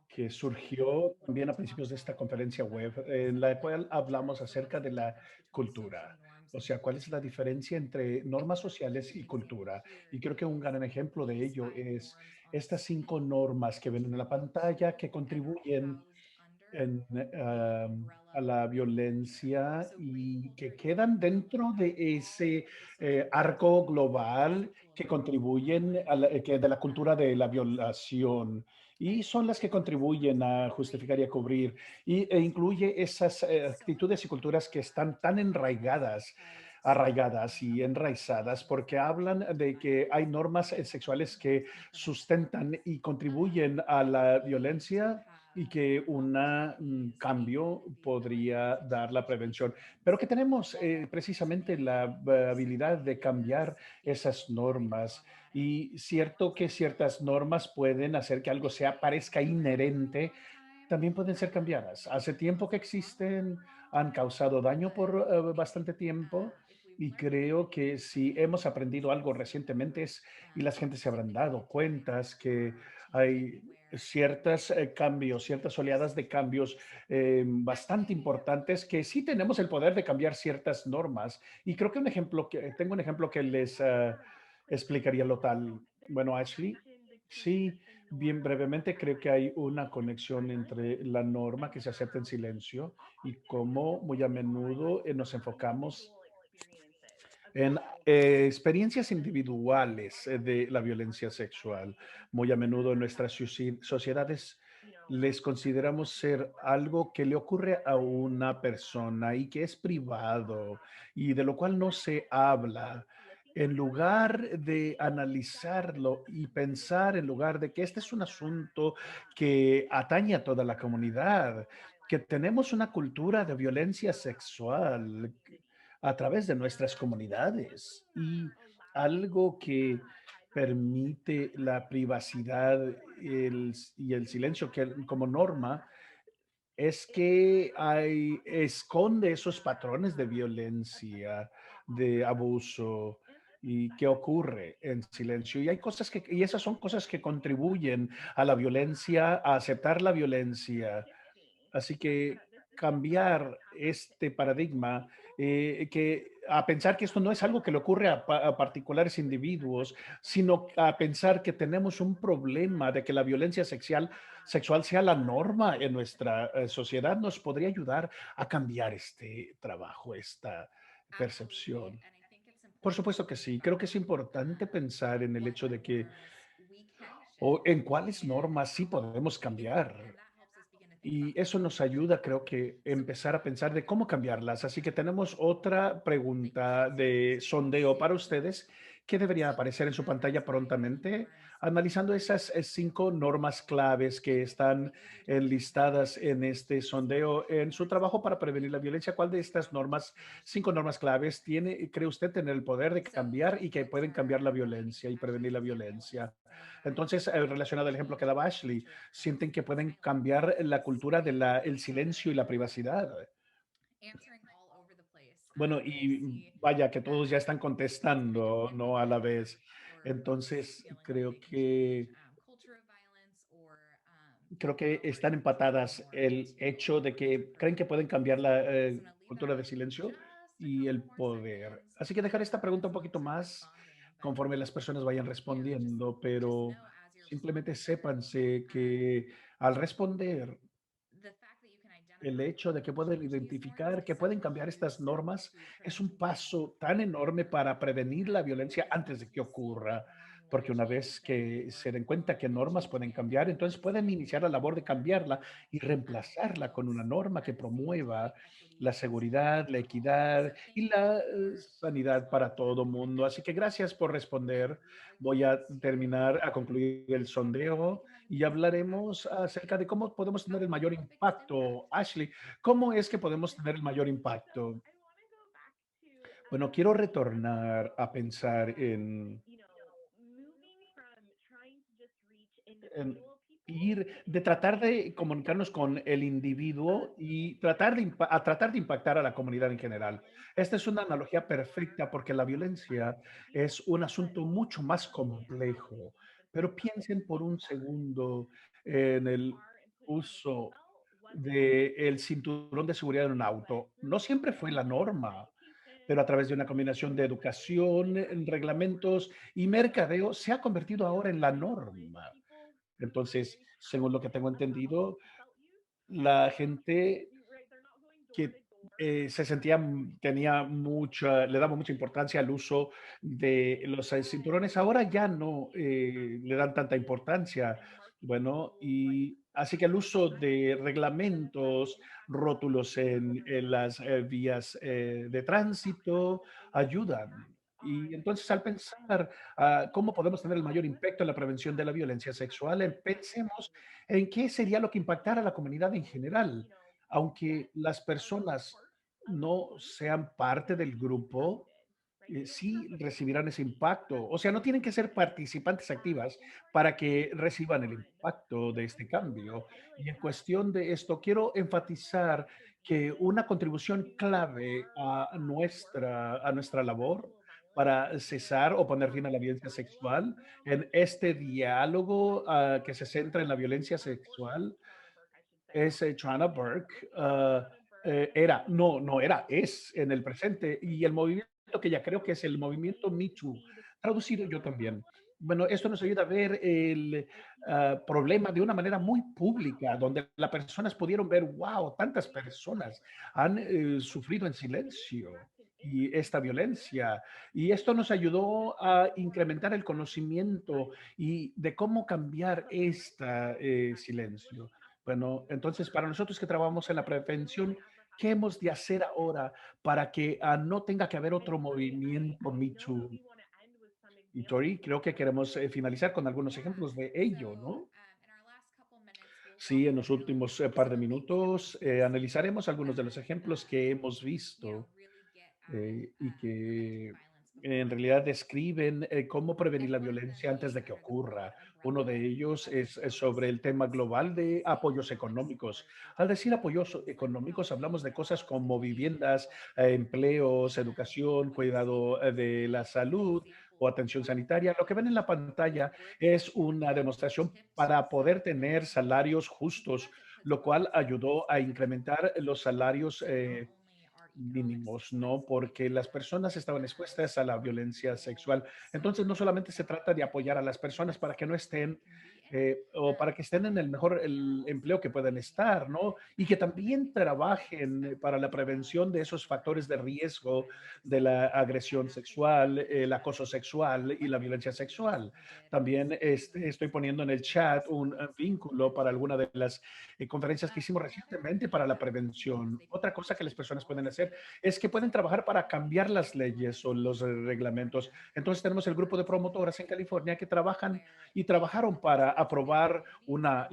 [SPEAKER 1] que surgió también a principios de esta conferencia web, en la cual hablamos acerca de la cultura. O sea, cuál es la diferencia entre normas sociales y cultura. Y creo que un gran ejemplo de ello es estas 5 normas que ven en la pantalla que contribuyen a la violencia y que quedan dentro de ese arco global que contribuyen de la cultura de la violación y son las que contribuyen a justificar y a cubrir e incluye esas actitudes y culturas que están tan arraigadas y enraizadas porque hablan de que hay normas sexuales que sustentan y contribuyen a la violencia y que un cambio podría dar la prevención, pero que tenemos precisamente la habilidad de cambiar esas normas. Y cierto que ciertas normas pueden hacer que algo sea parezca inherente, también pueden ser cambiadas. Hace tiempo que existen, han causado daño por bastante tiempo y creo que si hemos aprendido algo recientemente es, y las gentes se habrán dado cuentas que hay ciertos cambios, ciertas oleadas de cambios bastante importantes que sí tenemos el poder de cambiar ciertas normas. Y creo que tengo un ejemplo que les explicaría lo tal. Bueno, Ashley, sí, bien brevemente, creo que hay una conexión entre la norma que se acepta en silencio y cómo muy a menudo nos enfocamos en experiencias individuales de la violencia sexual. Muy a menudo en nuestras sociedades les consideramos ser algo que le ocurre a una persona y que es privado y de lo cual no se habla. En lugar de analizarlo y pensar, en lugar de que este es un asunto que atañe a toda la comunidad, que tenemos una cultura de violencia sexual a través de nuestras comunidades y algo que permite la privacidad y el silencio que, como norma es que esconde esos patrones de violencia, de abuso y que ocurre en silencio. Y hay cosas y esas son cosas que contribuyen a la violencia, a aceptar la violencia. Así que cambiar este paradigma, que a pensar que esto no es algo que le ocurre a particulares individuos, sino a pensar que tenemos un problema de que la violencia sexual sea la norma en nuestra sociedad, nos podría ayudar a cambiar este trabajo, esta percepción. Por supuesto que sí. Creo que es importante pensar en el hecho de que, o en cuáles normas sí podemos cambiar. Y eso nos ayuda, creo que, empezar a pensar de cómo cambiarlas. Así que tenemos otra pregunta de sondeo para ustedes que debería aparecer en su pantalla prontamente, analizando esas 5 normas claves que están enlistadas en este sondeo en su trabajo para prevenir la violencia. ¿Cuál de estas normas, 5 normas claves, cree usted tener el poder de cambiar y que pueden cambiar la violencia y prevenir la violencia? Entonces, relacionado al ejemplo que daba Ashley, sienten que pueden cambiar la cultura del el silencio y la privacidad. Bueno, y vaya que todos ya están contestando, ¿no? A la vez. Entonces, creo que están empatadas el hecho de que creen que pueden cambiar la cultura de silencio y el poder. Así que dejar esta pregunta un poquito más conforme las personas vayan respondiendo, pero simplemente sépanse que al responder, el hecho de que pueden identificar, que pueden cambiar estas normas, es un paso tan enorme para prevenir la violencia antes de que ocurra, porque una vez que se den cuenta que normas pueden cambiar, entonces pueden iniciar la labor de cambiarla y reemplazarla con una norma que promueva la seguridad, la equidad y la sanidad para todo mundo. Así que gracias por responder. Voy a terminar, a concluir el sondeo y hablaremos acerca de cómo podemos tener el mayor impacto. Ashley, ¿cómo es que podemos tener el mayor impacto? Bueno, quiero retornar a pensar en de tratar de comunicarnos con el individuo y tratar de impactar a la comunidad en general. Esta es una analogía perfecta porque la violencia es un asunto mucho más complejo, pero piensen por un segundo en el uso del cinturón de seguridad en un auto. No siempre fue la norma, pero a través de una combinación de educación, reglamentos y mercadeo se ha convertido ahora en la norma. Entonces, según lo que tengo entendido, la gente que tenía le daba mucha importancia al uso de los cinturones, ahora ya no le dan tanta importancia. Bueno, y así que el uso de reglamentos, rótulos en las vías de tránsito ayudan. Y entonces, al pensar cómo podemos tener el mayor impacto en la prevención de la violencia sexual, pensemos en qué sería lo que impactara a la comunidad en general. Aunque las personas no sean parte del grupo, sí recibirán ese impacto. O sea, no tienen que ser participantes activas para que reciban el impacto de este cambio. Y en cuestión de esto, quiero enfatizar que una contribución clave a nuestra labor para cesar o poner fin a la violencia sexual, en este diálogo que se centra en la violencia sexual, es Chana Burke. Era, no, no era, es en el presente. Y el movimiento que ya creo que es el movimiento Me Too, traducido yo también. Bueno, esto nos ayuda a ver el problema de una manera muy pública, donde las personas pudieron ver, wow, tantas personas han sufrido en silencio y esta violencia. Y esto nos ayudó a incrementar el conocimiento y de cómo cambiar este silencio. Bueno, entonces para nosotros que trabajamos en la prevención, ¿qué hemos de hacer ahora para que no tenga que haber otro movimiento Me Too? Y Tori, creo que queremos finalizar con algunos ejemplos de ello, ¿no? Sí, en los últimos par de minutos analizaremos algunos de los ejemplos que hemos visto y que en realidad describen cómo prevenir la violencia antes de que ocurra. Uno de ellos es sobre el tema global de apoyos económicos. Al decir apoyos económicos, hablamos de cosas como viviendas, empleos, educación, cuidado de la salud o atención sanitaria. Lo que ven en la pantalla es una demostración para poder tener salarios justos, lo cual ayudó a incrementar los salarios mínimos, ¿no? Porque las personas estaban expuestas a la violencia sexual. Entonces, no solamente se trata de apoyar a las personas para que no estén o para que estén en el mejor el empleo que puedan estar, ¿no? Y que también trabajen para la prevención de esos factores de riesgo de la agresión sexual, el acoso sexual y la violencia sexual. También estoy poniendo en el chat un vínculo para alguna de las conferencias que hicimos recientemente para la prevención. Otra cosa que las personas pueden hacer es que pueden trabajar para cambiar las leyes o los reglamentos. Entonces tenemos el grupo de promotoras en California que trabajan y trabajaron para aprobar una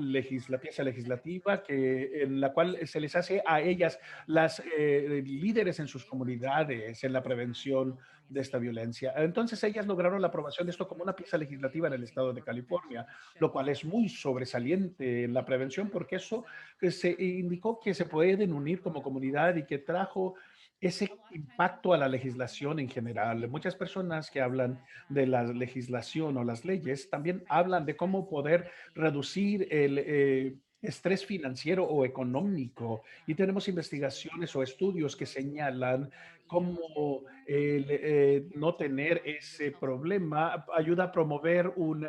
[SPEAKER 1] pieza legislativa en la cual se les hace a ellas las líderes en sus comunidades en la prevención de esta violencia. Entonces ellas lograron la aprobación de esto como una pieza legislativa en el estado de California, lo cual es muy sobresaliente en la prevención porque eso que se indicó que se pueden unir como comunidad y que trajo ese impacto a la legislación en general. Muchas personas que hablan de la legislación o las leyes también hablan de cómo poder reducir el estrés financiero o económico. Y tenemos investigaciones o estudios que señalan cómo el no tener ese problema ayuda a promover un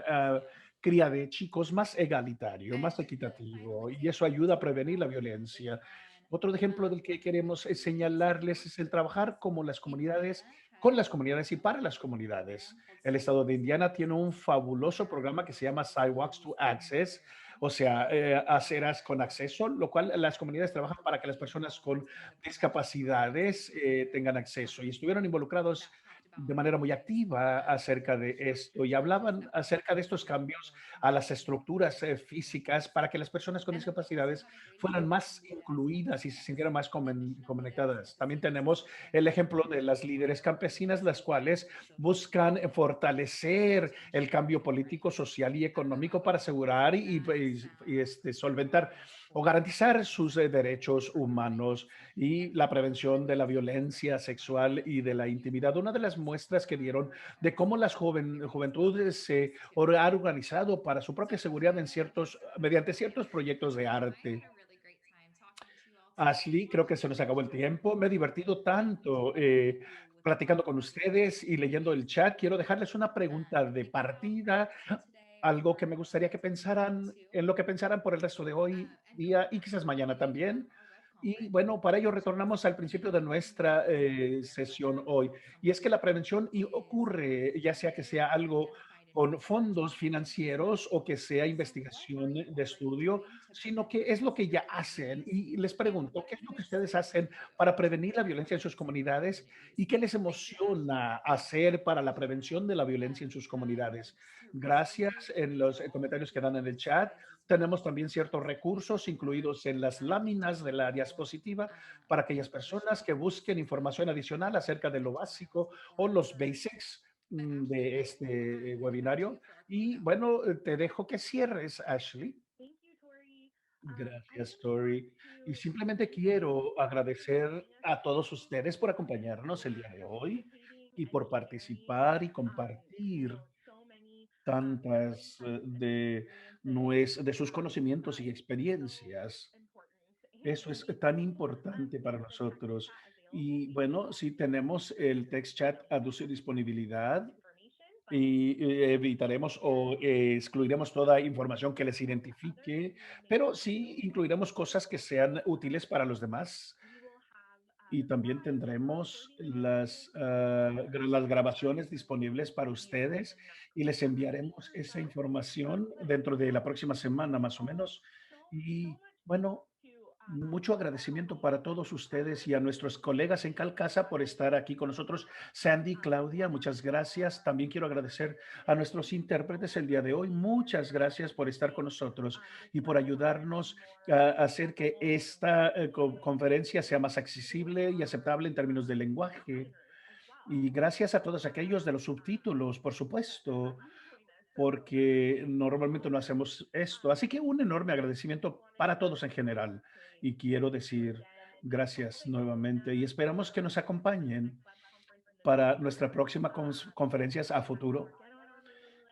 [SPEAKER 1] cría de chicos más egalitario, más equitativo, y eso ayuda a prevenir la violencia. Otro ejemplo del que queremos señalarles es el trabajar como las comunidades, con las comunidades y para las comunidades. El estado de Indiana tiene un fabuloso programa que se llama Sidewalks to Access, o sea, aceras con acceso, lo cual las comunidades trabajan para que las personas con discapacidades tengan acceso y estuvieron involucrados de manera muy activa acerca de esto y hablaban acerca de estos cambios a las estructuras físicas para que las personas con discapacidades fueran más incluidas y se sintieran más conectadas. También tenemos el ejemplo de las líderes campesinas, las cuales buscan fortalecer el cambio político, social y económico para asegurar solventar o garantizar sus derechos humanos y la prevención de la violencia sexual y de la intimidad. Una de las muestras que dieron de cómo las juventudes se han organizado para su propia seguridad mediante ciertos proyectos de arte. Ashley, creo que se nos acabó el tiempo. Me he divertido tanto platicando con ustedes y leyendo el chat. Quiero dejarles una pregunta de partida, algo que me gustaría que pensaran, en lo que pensaran por el resto de hoy, día y quizás mañana también. Y bueno, para ello retornamos al principio de nuestra sesión hoy. Y es que la prevención y ocurre, ya sea que sea algo con fondos financieros o que sea investigación de estudio, sino que es lo que ya hacen. Y les pregunto, ¿qué es lo que ustedes hacen para prevenir la violencia en sus comunidades y qué les emociona hacer para la prevención de la violencia en sus comunidades? Gracias en los comentarios que dan en el chat. Tenemos también ciertos recursos incluidos en las láminas de la diapositiva para aquellas personas que busquen información adicional acerca de lo básico o los basics de este webinario. Y bueno, te dejo que cierres, Ashley.
[SPEAKER 4] Thank you, Tori. I
[SPEAKER 1] Gracias,
[SPEAKER 4] just want
[SPEAKER 1] Tori. Y
[SPEAKER 4] to
[SPEAKER 1] simplemente
[SPEAKER 4] thank you
[SPEAKER 1] quiero agradecer
[SPEAKER 4] and
[SPEAKER 1] a todos
[SPEAKER 4] everyone
[SPEAKER 1] ustedes por acompañarnos el día de
[SPEAKER 4] for
[SPEAKER 1] hoy
[SPEAKER 4] participating
[SPEAKER 1] y
[SPEAKER 4] and
[SPEAKER 1] por
[SPEAKER 4] sharing,
[SPEAKER 1] participar y compartir
[SPEAKER 4] so many great
[SPEAKER 1] tantas
[SPEAKER 4] insights and experiences
[SPEAKER 1] de sus conocimientos y
[SPEAKER 4] it's so
[SPEAKER 1] experiencias.
[SPEAKER 4] important.
[SPEAKER 1] Eso
[SPEAKER 4] And
[SPEAKER 1] es tan importante
[SPEAKER 4] is
[SPEAKER 1] para
[SPEAKER 4] the text
[SPEAKER 1] nosotros.
[SPEAKER 4] chat available?
[SPEAKER 1] Y
[SPEAKER 4] Maybe
[SPEAKER 1] bueno, sí tenemos el text chat a su disponibilidad
[SPEAKER 4] information, but
[SPEAKER 1] y evitaremos o excluiremos toda información que les
[SPEAKER 4] to others,
[SPEAKER 1] identifique,
[SPEAKER 4] we may
[SPEAKER 1] pero
[SPEAKER 4] be
[SPEAKER 1] sí
[SPEAKER 4] available.
[SPEAKER 1] incluiremos cosas que sean útiles para los demás.
[SPEAKER 4] We will have
[SPEAKER 1] Y también
[SPEAKER 4] slides of
[SPEAKER 1] tendremos
[SPEAKER 4] 30-minute
[SPEAKER 1] las grabaciones disponibles para
[SPEAKER 4] review in
[SPEAKER 1] ustedes
[SPEAKER 4] the next
[SPEAKER 1] y les
[SPEAKER 4] week
[SPEAKER 1] enviaremos
[SPEAKER 4] or
[SPEAKER 1] esa
[SPEAKER 4] so.
[SPEAKER 1] información
[SPEAKER 4] But
[SPEAKER 1] dentro de la
[SPEAKER 4] thank
[SPEAKER 1] próxima
[SPEAKER 4] you
[SPEAKER 1] semana, más o
[SPEAKER 4] all
[SPEAKER 1] menos.
[SPEAKER 4] so
[SPEAKER 1] Y
[SPEAKER 4] much
[SPEAKER 1] bueno,
[SPEAKER 4] to
[SPEAKER 1] mucho agradecimiento para todos ustedes y a nuestros colegas en Calcasa por estar aquí con nosotros. Sandy, Claudia, muchas gracias. También quiero agradecer a nuestros intérpretes el día de hoy. Muchas gracias por estar con nosotros y por ayudarnos a hacer que esta conferencia sea más accesible y aceptable en términos de lenguaje. Y gracias a todos aquellos de los subtítulos, por supuesto, porque normalmente no hacemos esto. Así que un enorme agradecimiento para todos en general. Y quiero decir gracias nuevamente y esperamos que nos acompañen para nuestra próxima conferencias a futuro.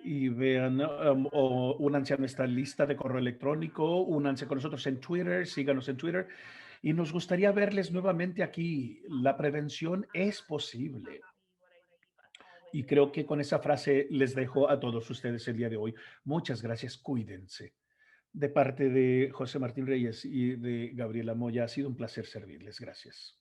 [SPEAKER 1] Y vean, o únanse a nuestra lista de correo electrónico, únanse con nosotros en Twitter, síganos en Twitter. Y nos gustaría verles nuevamente aquí. La prevención es posible. Y creo que con esa frase les dejo a todos ustedes el día de hoy. Muchas gracias, cuídense. De parte de José Martín Reyes y de Gabriela Moya, ha sido un placer servirles. Gracias.